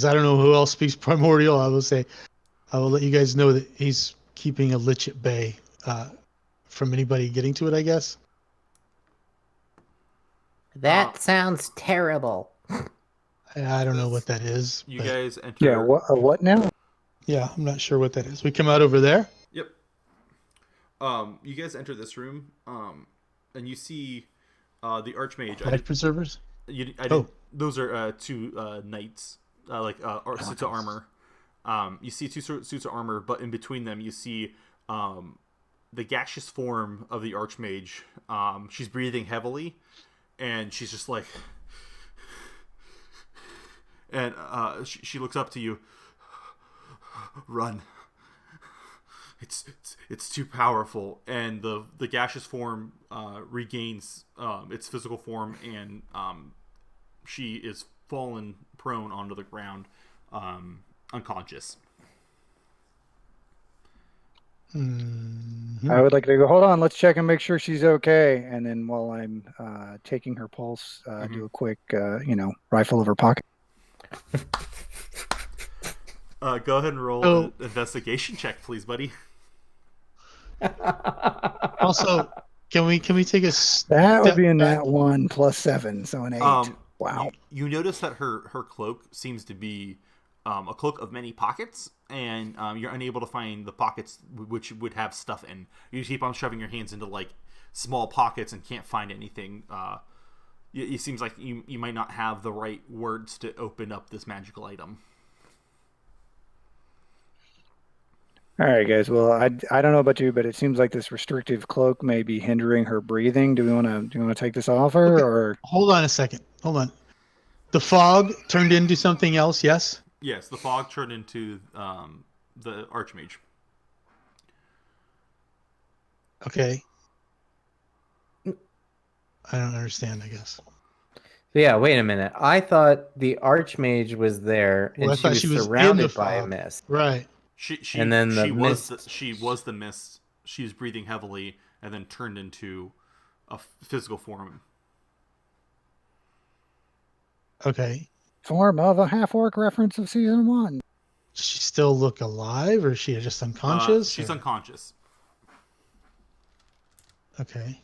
I don't know who else speaks primordial, I will let you guys know that he's keeping a Lich at bay from anybody getting to it, I guess. That sounds terrible. I don't know what that is. You guys enter. Yeah, what now? Yeah, I'm not sure what that is. We come out over there? Yep. You guys enter this room, and you see the Archmage. Life preservers? Those are two knights, suits of armor. You see two suits of armor, but in between them, you see the gaseous form of the Archmage. She's breathing heavily, and she's just like, and she looks up to you. Run. It's too powerful, and the gaseous form regains its physical form, and she is fallen prone onto the ground, unconscious. Mm-hmm. I would like to go, hold on, let's check and make sure she's okay. And then while I'm taking her pulse, do a quick, rifle of her pocket. Go ahead and roll an investigation check, please, buddy. Also, can we take a That would be a nat 1 plus 7, so an 8. Wow. You notice that her cloak seems to be a cloak of many pockets, and you're unable to find the pockets which would have stuff in. You keep on shoving your hands into like small pockets and can't find anything. It seems like you might not have the right words to open up this magical item. All right, guys. Well, I don't know about you, but it seems like this restrictive cloak may be hindering her breathing. Do you want to take this off her, or hold on a second? Hold on. The fog turned into something else. Yes. Yes, the fog turned into the Archmage. Okay. I don't understand, I guess. Yeah, wait a minute. I thought the Archmage was there, and she was surrounded by a mist. Right. She and then was the mist. She was breathing heavily, and then turned into a physical form. Okay. Form of a half-orc reference of season 1. Does she still look alive, or is she just unconscious? She's or- unconscious. Okay.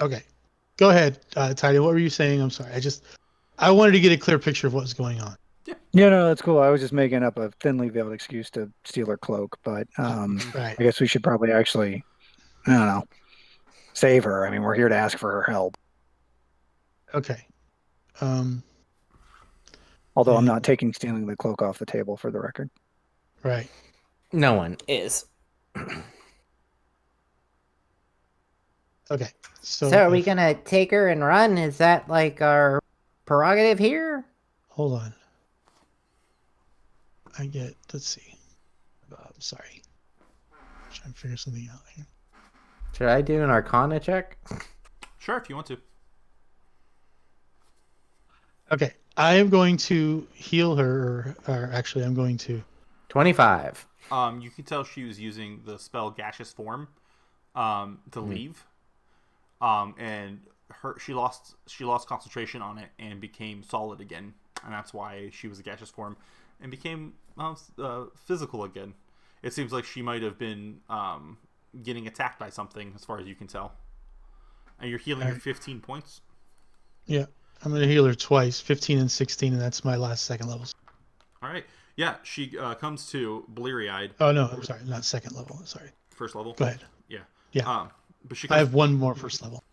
Okay. Go ahead, Tidy. What were you saying? I'm sorry. I wanted to get a clear picture of what was going on. Yeah, no, that's cool. I was just making up a thinly veiled excuse to steal her cloak, but Right. I guess we should probably actually, I don't know, save her. I mean, we're here to ask for her help. Okay. Um, Although I'm and- not taking stealing the cloak off the table for the record. right. No one is. Okay. So are we if- gonna take her and run? Is that like our prerogative here? Hold on. Let's see. Sorry. Trying to figure something out here. Should I do an Arcana check? Sure, if you want to. Okay. I am going to heal her, or actually, I'm going to. 25. You can tell she was using the spell Gaseous Form to leave. And she lost concentration on it and became solid again, and that's why she was a gaseous form and became physical again. It seems like she might have been getting attacked by something, as far as you can tell. And you're healing her 15 points. Yeah. I'm going to heal her twice, 15 and 16, and that's my last second levels. All right. Yeah, she comes to bleary-eyed. Oh, no. I'm sorry. Not second level. Sorry. First level. Go ahead. Yeah. Yeah. But she I have one more first level.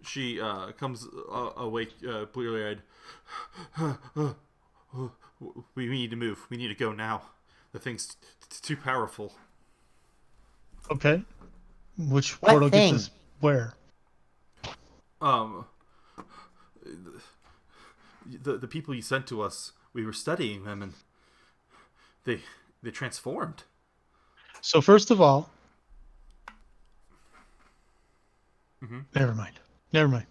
She comes awake, bleary-eyed. We need to move. We need to go now. The thing's too powerful. Okay. Which What portal thing? gets us where? The people you sent to us, we were studying them, and they transformed. So first of all, Mm-hmm. Never mind.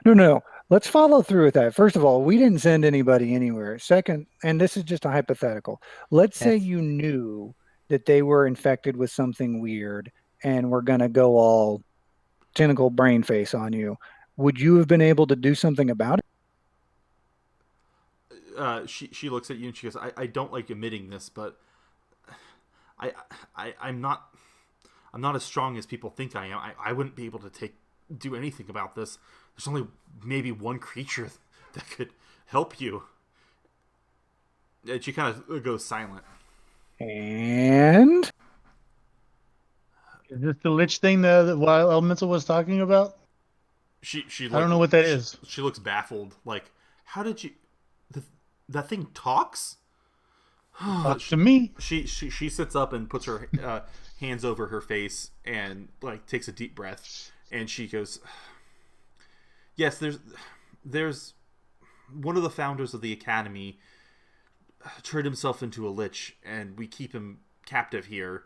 No. Let's follow through with that. First of all, we didn't send anybody anywhere. Second, and this is just a hypothetical. Let's say Yes. you knew that they were infected with something weird and we're going to go all tentacle brain face on you. Would you have been able to do something about it? She looks at you and she goes, I don't like admitting this, but I'm not as strong as people think I am. I wouldn't be able to do anything about this. There's only maybe one creature that could help you. And she kind of goes silent. And Is this the Lich thing that Wild Elemental was talking about? She I don't know what that is. She looks baffled. Like, how did you? That thing talks? Talk to me. She sits up and puts her hands over her face and like takes a deep breath, and she goes, "Yes, there's one of the founders of the academy turned himself into a lich, and we keep him captive here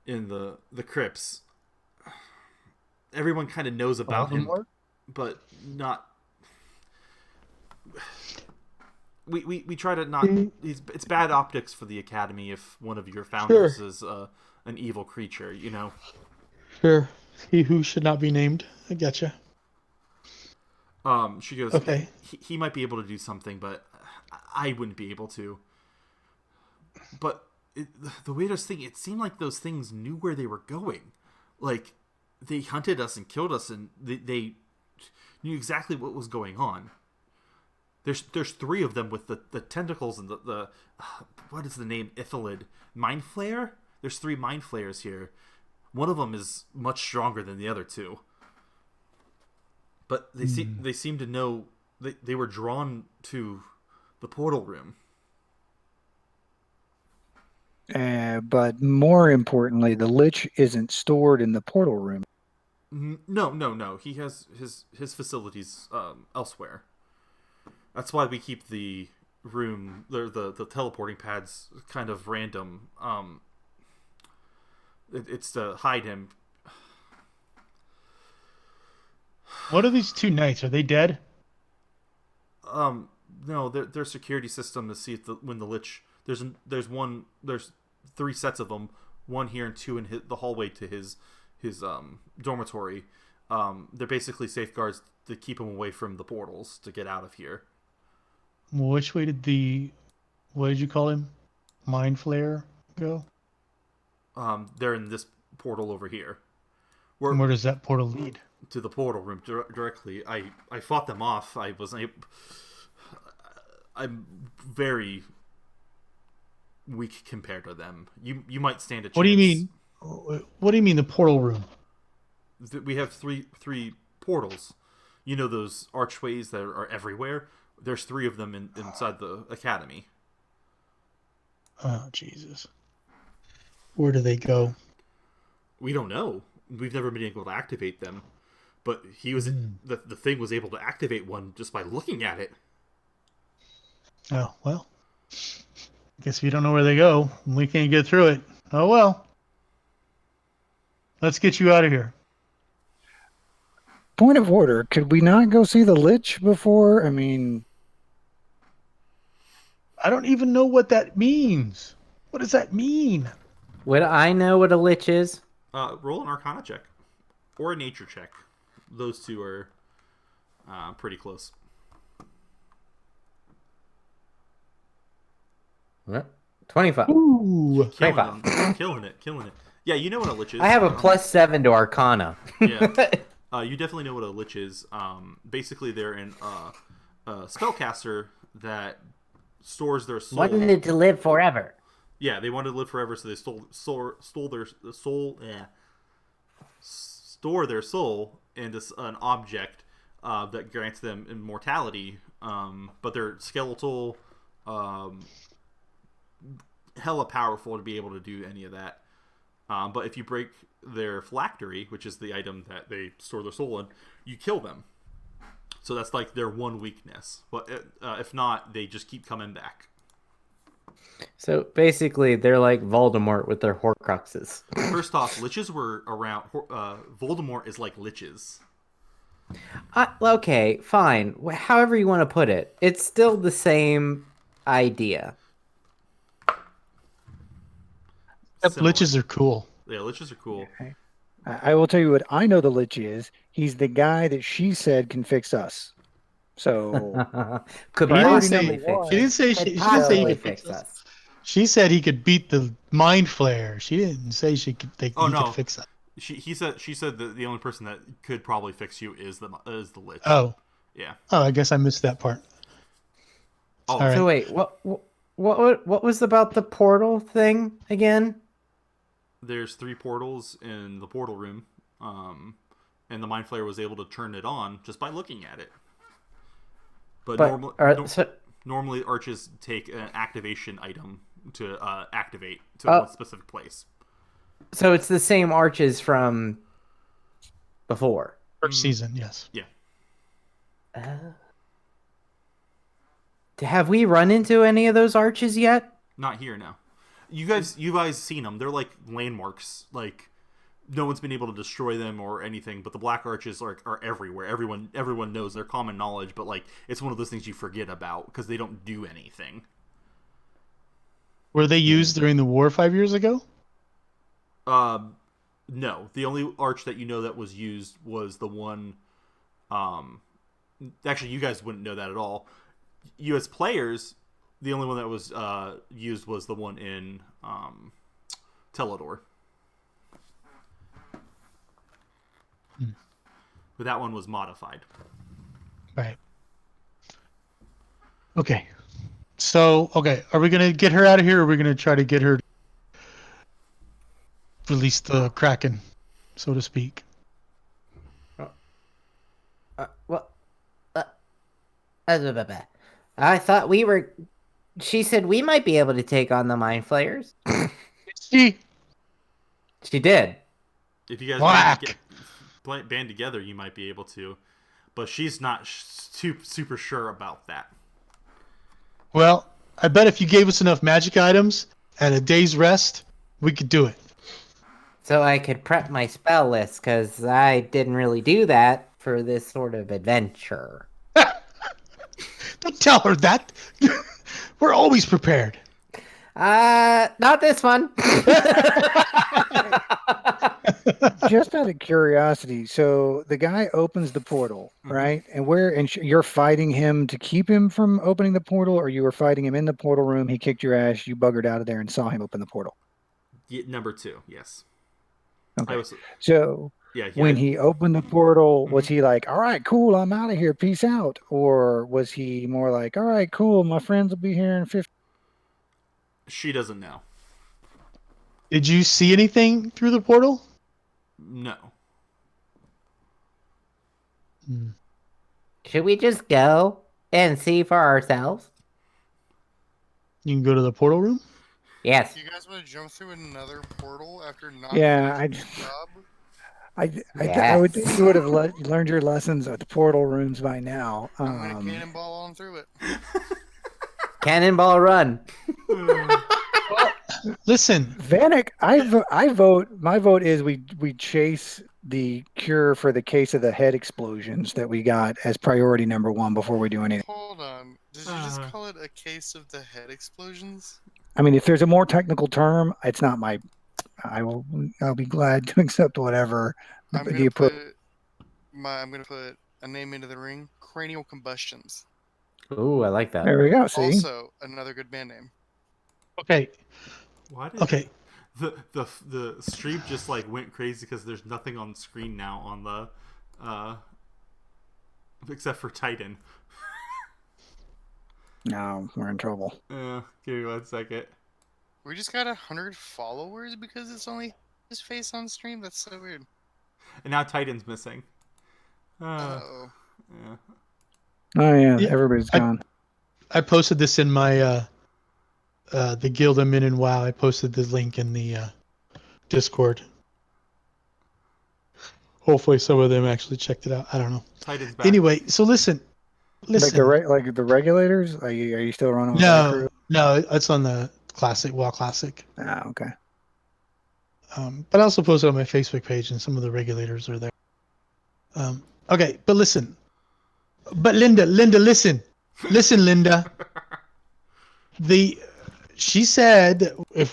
in the crypts. Everyone kind of knows about him, but not. We try to not. It's bad optics for the academy if one of your founders is an evil creature, you know." Sure. He who should not be named. I getcha. She goes, Okay. He might be able to do something, but I wouldn't be able to. But the weirdest thing, it seemed like those things knew where they were going. Like, they hunted us and killed us, and they knew exactly what was going on. There's three of them with the tentacles and the what is the name? Ithilid. Mind Flayer? There's 3 Mind Flayers here. One of them is much stronger than the other 2. But they seem to know they were drawn to the portal room. But more importantly, the Lich isn't stored in the portal room. No. He has his facilities elsewhere. That's why we keep the room, the teleporting pads kind of random. It's to hide him. What are these 2 knights? Are they dead? No, their security system to see if when the There's 3 sets of them. 1 here and 2 in the hallway to his dormitory. They're basically safeguards to keep him away from the portals to get out of here. Which way did what did you call him? Mind Flare go? They're in this portal over here. And where does that portal lead? To the portal room directly. I fought them off. I'm very weak compared to them. You might stand a chance. What do you mean? What do you mean the portal room? We have three portals. You know those archways that are everywhere? There's 3 of them inside the academy. Oh, Jesus. Where do they go? We don't know. We've never been able to activate them. But he was the thing was able to activate one just by looking at it. Oh, well. I guess we don't know where they go. And we can't get through it. Oh, well. Let's get you out of here. Point of order, could we not go see the Lich before? I mean... I don't even know what that means. What does that mean? Would I know what a lich is? Roll an Arcana check. Or a Nature check. Those 2 are pretty close. What? 25. Ooh. Killing it. Yeah, you know what a Lich is. I have a +7 to Arcana. Yeah. You definitely know what a Lich is. Basically, they're a spellcaster that stores their soul. Wanted to live forever. Yeah, they wanted to live forever, so they stole their soul. Yeah. Store their soul into an object that grants them immortality. But they're skeletal, hella powerful to be able to do any of that. But if you break their phylactery, which is the item that they store their soul in, you kill them. So that's like their one weakness. But if not, they just keep coming back. So basically, they're like Voldemort with their Horcruxes. First off, liches were around. Voldemort is like liches. Okay, fine. However you want to put it, it's still the same idea. Liches are cool. Yeah, liches are cool. I will tell you what I know the Lich is. He's the guy that she said can fix us. So Could be priority possibly number fix one. She didn't say Could she didn't say he possibly could fix us. us. She said he could beat the Mind Flare. She didn't say he could fix us. She said that the only person that could probably fix you is the Lich. Oh. Yeah. Oh, I guess I missed that part. Oh, All right. So wait, what was about the portal thing again? There's 3 portals in the portal room, and the Mind Flayer was able to turn it on just by looking at it. But normally arches take an activation item to activate to one specific place. So it's the same arches from before. First season, yes. Yeah. Have we run into any of those arches yet? Not here now. You guys seen them? They're like landmarks. Like no one's been able to destroy them or anything. But the black arches are everywhere. Everyone knows, they're common knowledge. But like it's one of those things you forget about because they don't do anything. Were they used during the war 5 years ago? No. The only arch that you know that was used was the one. Actually, you guys wouldn't know that at all. You as players, the only one that was used was the one in Teledor. But that one was modified. Right. Okay. So, are we going to get her out of here, or are we going to try to get her to release the Kraken, so to speak? I thought we were... She said we might be able to take on the Mind Flayers. She did. If you guys band together, you might be able to. But she's not super sure about that. Well, I bet if you gave us enough magic items and a day's rest, we could do it. So I could prep my spell list, because I didn't really do that for this sort of adventure. Don't tell her that. We're always prepared. Not this one. Just out of curiosity, so the guy opens the portal, right? And you're fighting him to keep him from opening the portal, or you were fighting him in the portal room, he kicked your ass, you buggered out of there and saw him open the portal. Number 2, yes. Okay. So when he opened the portal, was he like, all right, cool, I'm out of here, peace out? Or was he more like, all right, cool, my friends will be here in 50? She doesn't know. Did you see anything through the portal? No. Should we just go and see for ourselves? You can go to the portal room? Yes. You guys want to jump through another portal after not Yeah, finishing the job? I would think you would have learned your lessons at the portal rooms by now. I'm gonna cannonball on through it. Cannonball run. Listen, Vanek, I vote. My vote is we chase the cure for the case of the head explosions that we got as priority number 1 before we do anything. Hold on. Did you just call it a case of the head explosions? I mean, if there's a more technical term, it's not my. I'll be glad to accept whatever. I'm gonna put a name into the ring. Cranial combustions. Ooh, I like that. There we go. See, Also, another good band name. okay. Why did the stream just like went crazy because there's nothing on screen now on the except for Titan. no, we're in trouble. Give me 1 second. We just got 100 followers because it's only his face on stream. That's so weird. And now Titan's missing. Oh. Yeah. Oh yeah, everybody's gone. I posted this in my the guild I'm in WoW. I posted the link in the Discord. Hopefully some of them actually checked it out. I don't know. Titan's back. Anyway, so listen. Like the regulators? Are you still running with that crew? No, it's on the classic WoW Classic. Ah, okay. But I also posted on my Facebook page, and some of the regulators are there. Okay, but listen. But Linda, listen, Linda. She said if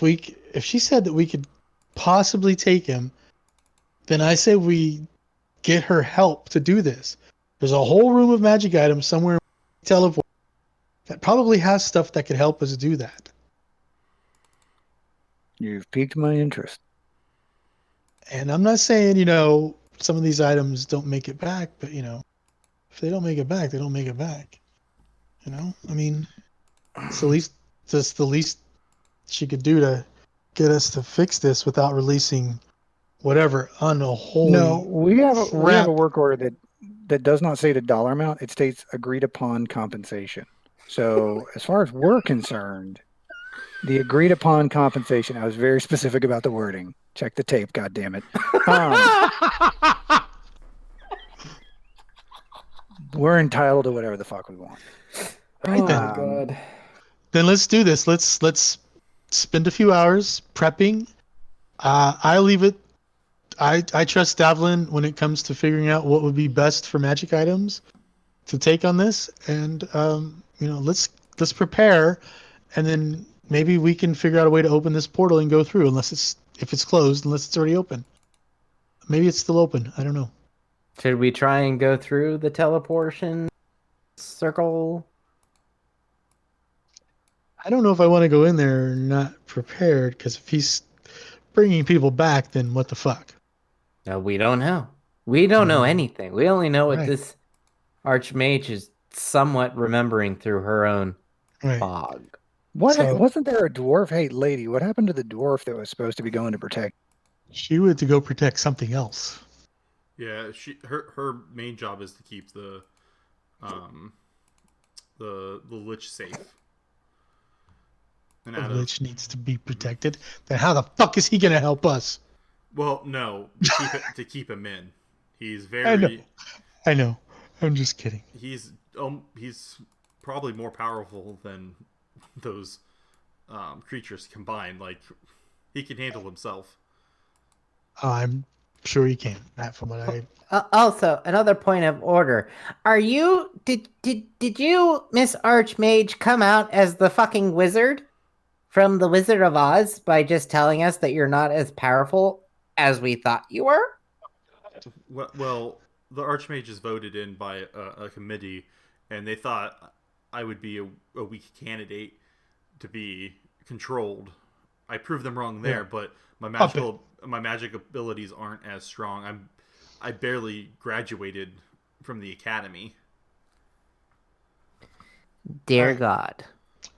she said that we could possibly take him, then I say we get her help to do this. There's a whole room of magic items somewhere teleport that probably has stuff that could help us do that. You've piqued my interest. And I'm not saying, some of these items don't make it back, but if they don't make it back, they don't make it back. I mean, it's the least she could do to get us to fix this without releasing whatever unholy. No, we have a work order that does not say the dollar amount. It states agreed upon compensation. So as far as we're concerned, the agreed upon compensation, I was very specific about the wording. Check the tape, God damn it. We're entitled to whatever the fuck we want. Right then. God. Then let's do this. Let's spend a few hours prepping. I leave it. I trust Davlin when it comes to figuring out what would be best for magic items to take on this, and let's prepare, and then maybe we can figure out a way to open this portal and go through. If it's closed, unless it's already open. Maybe it's still open. I don't know. Should we try and go through the teleportation circle? I don't know if I want to go in there not prepared, because if he's bringing people back, then what the fuck? No, we don't know. We don't know anything. We only know what Right. this archmage is somewhat remembering through her own fog. Wasn't there a dwarf? Hey, lady, what happened to the dwarf that was supposed to be going to protect? She went to go protect something else. Yeah, her main job is to keep the Lich safe. And The Lich needs to be protected. Then how the fuck is he gonna help us? Well, no, to keep him in. He's very. I know. I'm just kidding. He's probably more powerful than those creatures combined. Like, he can handle himself. I'm sure he can. Not from what I. Also, another point of order. Did you, Miss Archmage, come out as the fucking wizard from the Wizard of Oz by just telling us that you're not as powerful as we thought you were? Well, the Archmage is voted in by a committee, and they thought I would be a weak candidate to be controlled. I proved them wrong there, but my magic abilities aren't as strong. I barely graduated from the academy. Dear Alright. God.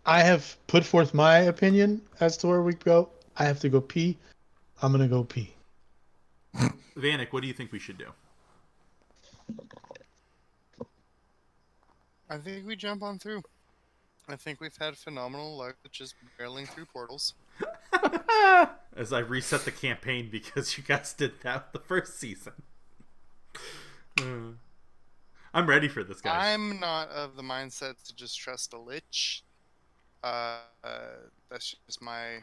I have put forth my opinion as to where we go. I have to go pee. I'm gonna go pee. Vanek, what do you think we should do? I think we jump on through. I think we've had phenomenal luck with just barreling through portals. As I reset the campaign because you guys did that the first season. I'm ready for this, guys. I'm not of the mindset to just trust a Lich. That's just my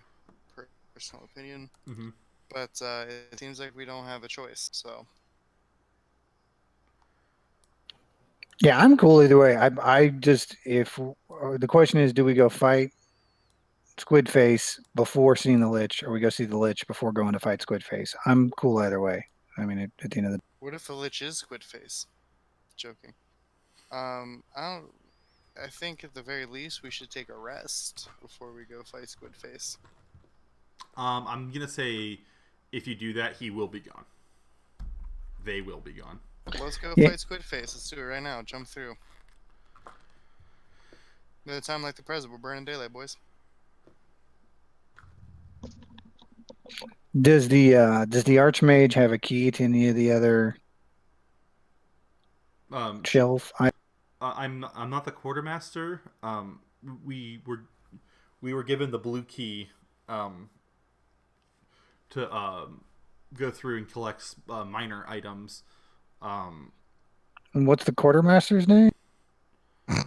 personal opinion. Mm-hmm. But it seems like we don't have a choice, so... Yeah, I'm cool either way. I just, if the question is, do we go fight Squid Face before seeing the Lich, or we go see the Lich before going to fight Squid Face? I'm cool either way. I mean, at the end of the What if the Lich is Squid Face? Joking. I don't... I think at the very least we should take a rest before we go fight Squid Face. I'm gonna say, if you do that, he will be gone. They will be gone. Let's go Yeah. fight Squid Face. Let's do it right now. Jump through. No time like the present. We're burning daylight, boys. Does the Archmage have a key to any of the other shelf? I'm not the quartermaster. We were given the blue key to go through and collect minor items. And what's the quartermaster's name? Let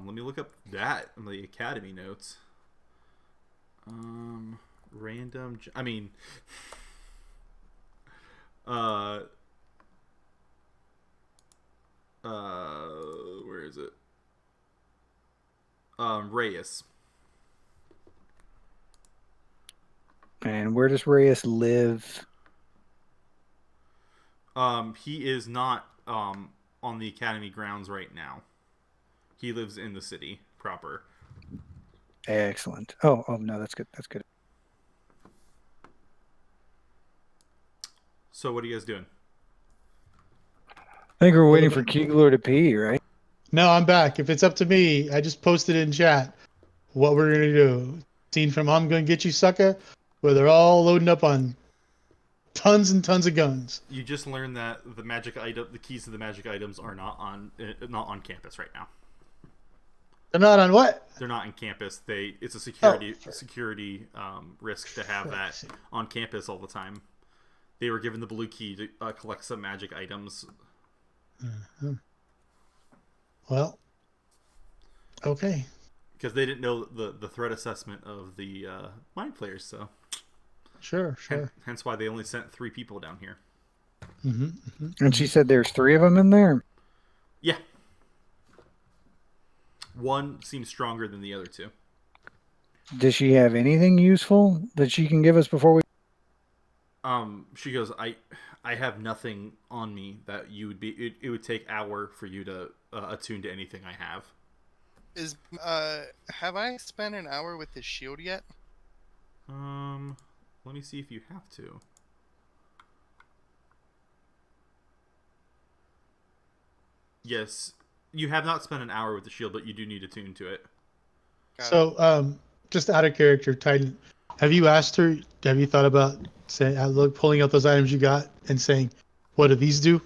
me look up that in the academy notes. Random. I mean, where is it? Reyes. And where does Reyes live? He is not on the academy grounds right now. He lives in the city proper. Excellent. Oh no, that's good. That's good. So what are you guys doing? I think we're waiting for Keegler to pee, right? No, I'm back. If it's up to me, I just posted in chat what we're gonna do. Scene from I'm Gonna Get You Sucker, where they're all loading up on tons and tons of guns. You just learned that the keys to the magic items are not on campus right now. They're not on what? They're not in campus. It's a security risk to have that on campus all the time. They were given the blue key to collect some magic items. Mm-hmm. Well, okay. Because they didn't know the threat assessment of the mind players, so Sure. hence why they only sent 3 people down here. And she said there's 3 of them in there. Yeah. One seems stronger than the other 2. Does she have anything useful that she can give us before we? She goes, I have nothing on me that you would be. It would take hour for you to attune to anything I have. Have I spent an hour with this shield yet? Let me see if you have to. Yes, you have not spent an hour with the shield, but you do need to tune to it. Just out of character, Titan, have you asked her? Have you thought about pulling out those items you got and saying, "What do these do?"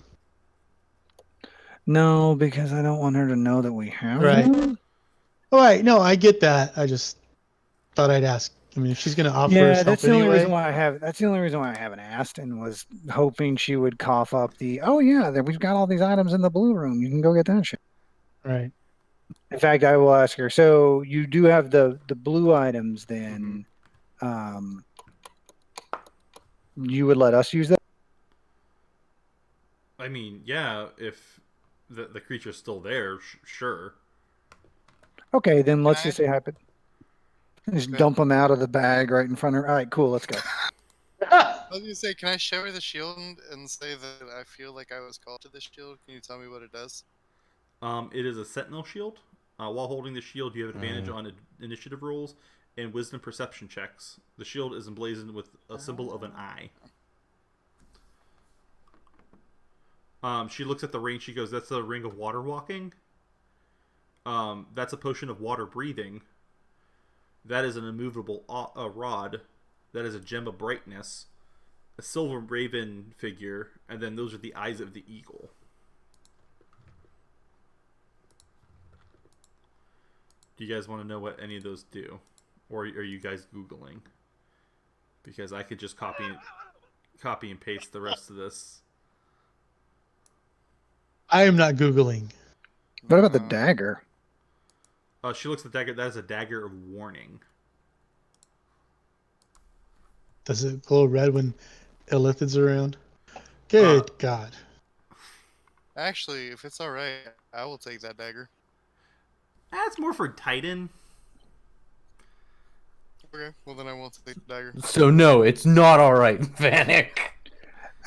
No, because I don't want her to know that we have Right. them. All right. No, I get that. I just thought I'd ask. I mean, if she's gonna offer Yeah, us that's help the only anyway. reason why I have. That's the only reason why I haven't asked, and was hoping she would cough up the. Oh yeah, we've got all these items in the blue room. You can go get that shit. Right. In fact, I will ask her. So you do have the blue items, then? You would let us use that? I mean, yeah, if the creature's still there, sure. Okay, then let's just say Just Okay. dump them out of the bag right in front of her. All right, cool. Let's go. I was gonna say, can I show her the shield and say that I feel like I was called to the shield? Can you tell me what it does? It is a sentinel shield. While holding the shield, you have advantage on initiative rolls and wisdom perception checks. The shield is emblazoned with a symbol of an eye. She looks at the ring. She goes, "That's a ring of water walking. That's a potion of water breathing. That is an immovable rod. That is a gem of brightness, a silver raven figure, and then those are the eyes of the eagle." Do you guys want to know what any of those do? Or are you guys Googling? Because I could just copy and paste the rest of this. I am not Googling. What about the dagger? She looks at the dagger. That is a dagger of warning. Does it glow red when Illithid's around? Good God. Actually, if it's all right, I will take that dagger. That's more for Titan. Okay, well then I won't take the dagger. So no, it's not all right, Vanek.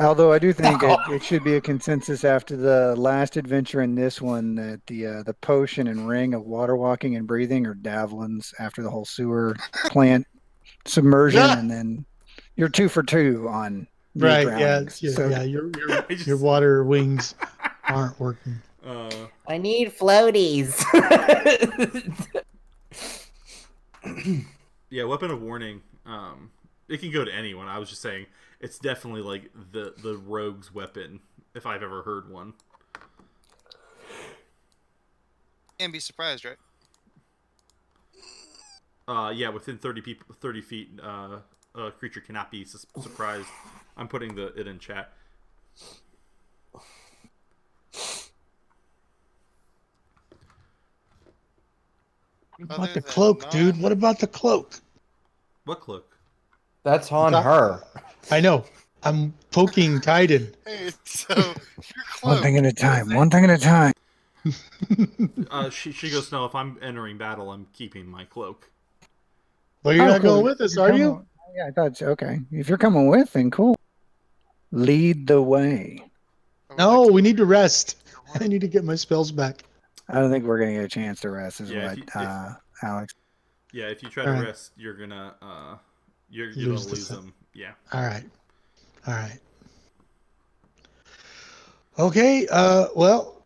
Although I do think it should be a consensus after the last adventure in this one that the potion and ring of water walking and breathing are Davlin's after the whole sewer plant submersion, and then you're 2 for 2 on new Right, drownings. yeah, So your water wings aren't working. I need floaties. Yeah, weapon of warning. It can go to anyone. I was just saying it's definitely like the rogue's weapon if I've ever heard one. And be surprised, right? Yeah, within 30 feet, a creature cannot be surprised. I'm putting it in chat. What about the cloak, dude? What about the cloak? What cloak? That's on her. I know. I'm poking Titan. Hey, so your cloak. one thing at a time. One thing at a time. She goes, "No, if I'm entering battle, I'm keeping my cloak." Well, you're not cool. going with us, are you? Yeah, I thought so. Okay. If you're coming with, then cool. Lead the way. No, we need to rest. I need to get my spells back. I don't think we're gonna get a chance to rest. Is Yeah, what Alex. Yeah, if you try to rest, you're gonna you're gonna lose them. Yeah. All right. Okay. Well,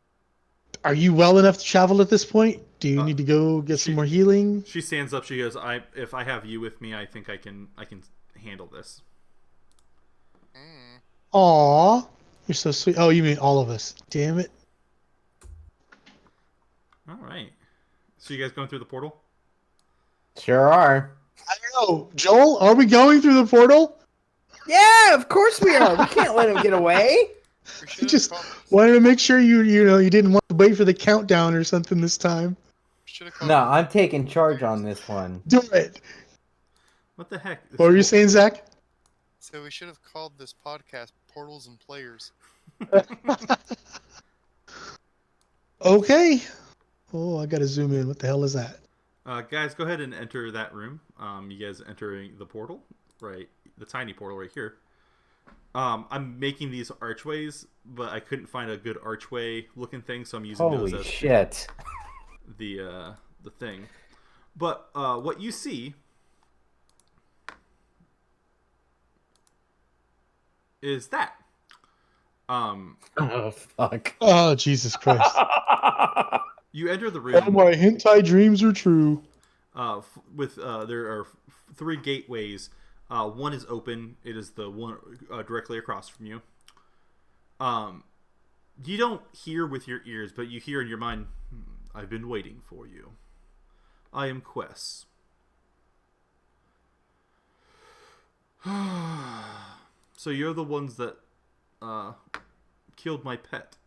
are you well enough to travel at this point? Do you need to go get some more healing? She stands up. She goes, If I have you with me, I think I can handle this." Aw, you're so sweet. Oh, you mean all of us? Damn it. All right. So you guys going through the portal? Sure are. I don't know, Joel. Are we going through the portal? Yeah, of course we are. We can't let him get away. I just wanted to make sure you didn't want to wait for the countdown or something this time. No, I'm taking charge on this one. Do it. What the heck? What were you saying, Zach? So we should have called this podcast Portals and Players. Okay. Oh, I gotta zoom in. What the hell is that? Guys, go ahead and enter that room. You guys entering the portal, right? The tiny portal right here. I'm making these archways, but I couldn't find a good archway looking thing, so I'm using those as shit. the thing. But what you see is that. Oh fuck. Oh, Jesus Christ. You enter the All room. my hentai dreams are true. There are 3 gateways. One is open. It is the one directly across from you. You don't hear with your ears, but you hear in your mind, "I've been waiting for you. I am Quest." So you're the ones that killed my pet.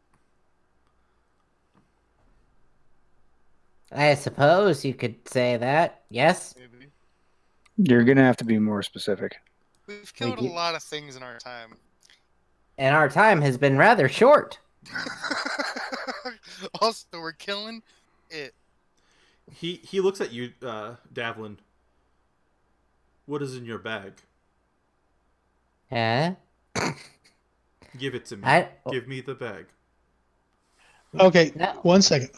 I suppose you could say that. Yes? Maybe. You're gonna have to be more specific. We've killed a lot of things in our time. And our time has been rather short. Also, we're killing it. He looks at you, Davlin. What is in your bag? Huh? Give it to me. I Give me the bag. Okay, No. 1 second.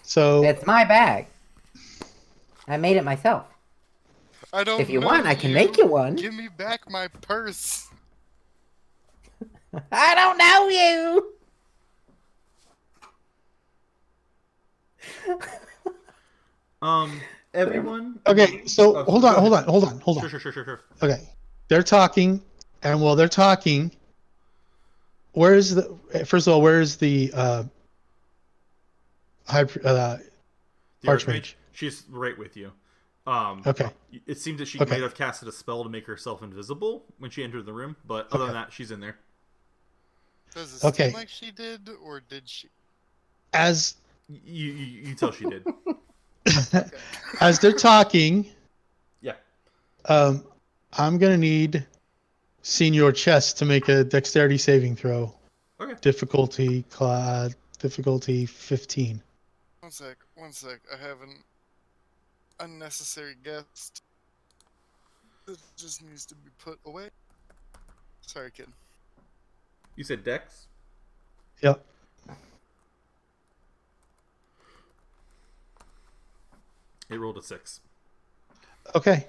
So It's my bag. I made it myself. I don't If you know want, I can make you one. Give me back my purse. I don't know you. Everyone. okay, so Oh, hold go on, hold ahead. on, hold on, hold on. Sure. Okay, they're talking, and while they're talking, where's the? First of all, where's the high The archmage? She's right with you. Okay, It seems that she Okay. might have casted a spell to make herself invisible when she entered the room, but other than that, she's in there. Does it Okay. seem like she did, or did she? as You tell she did. as they're talking, Yeah. I'm gonna need Senior Chess to make a dexterity saving throw. Okay. Difficulty 15. One sec. I have an unnecessary guest. It just needs to be put away. Sorry, kid. You said Dex? Yep. It rolled a 6. Okay.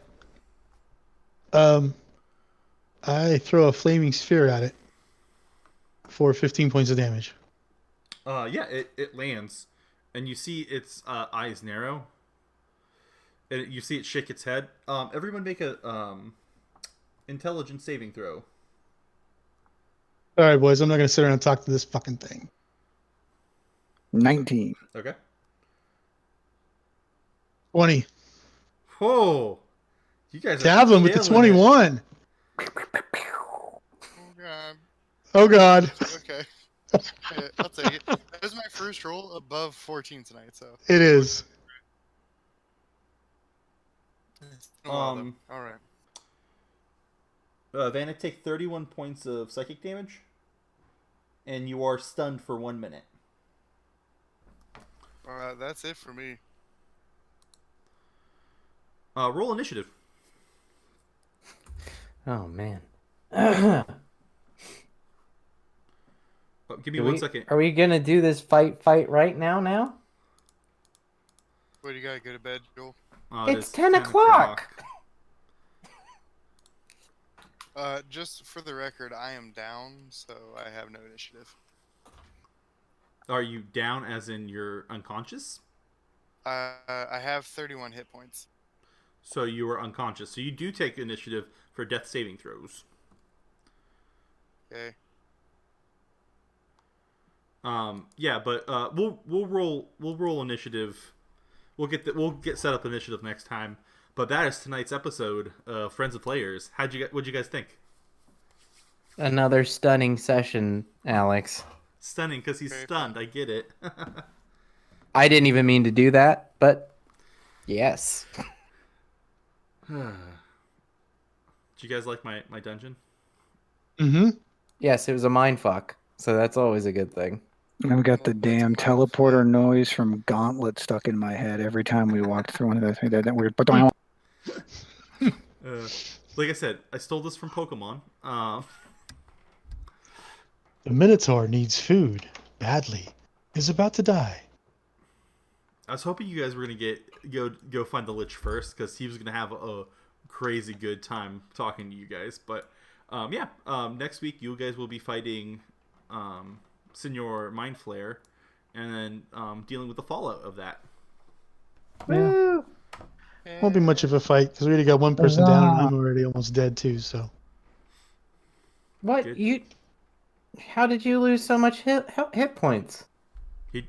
I throw a flaming sphere at it for 15 points of damage. Yeah, it lands, and you see its eyes narrow, and you see it shake its head. Everyone make a intelligence saving throw. All right, boys. I'm not gonna sit around and talk to this fucking thing. 19. Okay. 20. Whoa, you guys are Javelin with the killing it. 21. Oh god. Oh god. Okay. Yeah, I'll take it. That was my first roll above 14 tonight, so. It is. It's been a while, though. Um, All right. Vanek, take 31 points of psychic damage, and you are stunned for 1 minute. All right, that's it for me. Roll initiative. Oh man. Give me 1 second. Are we gonna do this fight right now? What do you gotta go to bed, Joel? It It's is 10 o'clock. Just for the record, I am down, so I have no initiative. Are you down as in you're unconscious? I have 31 hit points. So you are unconscious. So you do take initiative for death saving throws. Okay. Yeah, but we'll roll initiative. We'll get set up initiative next time. But that is tonight's episode of Friends of Players. What'd you guys think? Another stunning session, Alex. Stunning because he's Very stunned. I get it. I didn't even mean to do that, but yes. Did you guys like my dungeon? Mm-hmm. Yes, it was a mind fuck. So that's always a good thing. I've got the Well, damn it's kind of teleporter noise from Gauntlet stuck in my head every time we walked through one of those. That weird. Like I said, I stole this from Pokemon. The Minotaur needs food badly. Is about to die. I was hoping you guys were gonna go find the Lich first because he was gonna have a crazy good time talking to you guys. But next week you guys will be fighting Senor Mind Flayer, and then dealing with the fallout of that. Woo! Won't be much of a fight because we already got one person down and I'm already almost dead too. So What Good. How did you lose so much hit points? The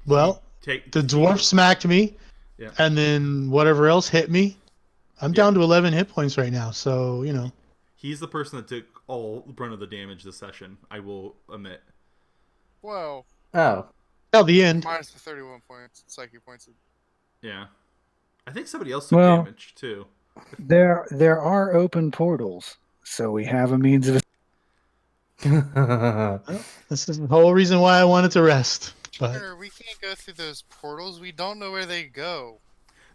dwarf smacked me, Yeah. and then whatever else hit me. I'm down to 11 hit points right now. So He's the person that took all the brunt of the damage this session. I will admit. Well, Oh, till the end. minus the 31 points, psychic points. Yeah, I think somebody else took Well- damage too. There are open portals, so we have a means of. This is the whole reason why I wanted to rest. But Sure, we can't go through those portals. We don't know where they go.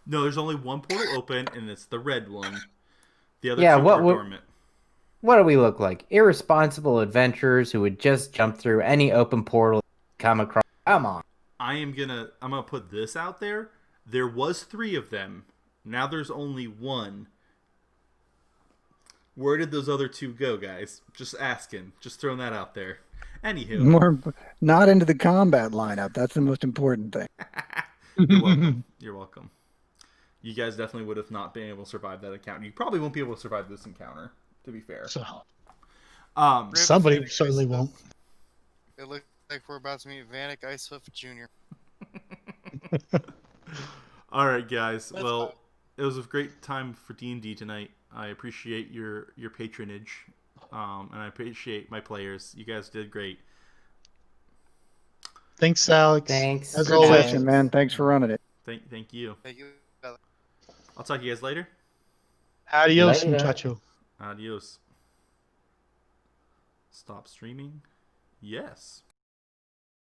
No, there's only one portal open, and it's the red one. The other Yeah, two what are would- dormant. What do we look like? Irresponsible adventurers who would just jump through any open portal come across. Come on. I'm gonna put this out there. There was 3 of them. Now there's only 1. Where did those other 2 go, guys? Just asking. Just throwing that out there. Anywho. More not into the combat lineup. That's the most important thing. You're welcome. You're welcome. You guys definitely would have not been able to survive that encounter. You probably won't be able to survive this encounter, to be fair. So Um, somebody Vanek certainly Icehoof. won't. It looks like we're about to meet Vanek Icehoof Jr. all right, guys. That's Well, fine. it was a great time for D&D tonight. I appreciate your patronage, and I appreciate my players. You guys did great. Thanks, Alex. Thanks. As Good always. session, man. Thanks for running it. Thank you. Thank you. I'll talk to you guys later. Adios, Later. muchacho. Adios. Stop streaming. Yes.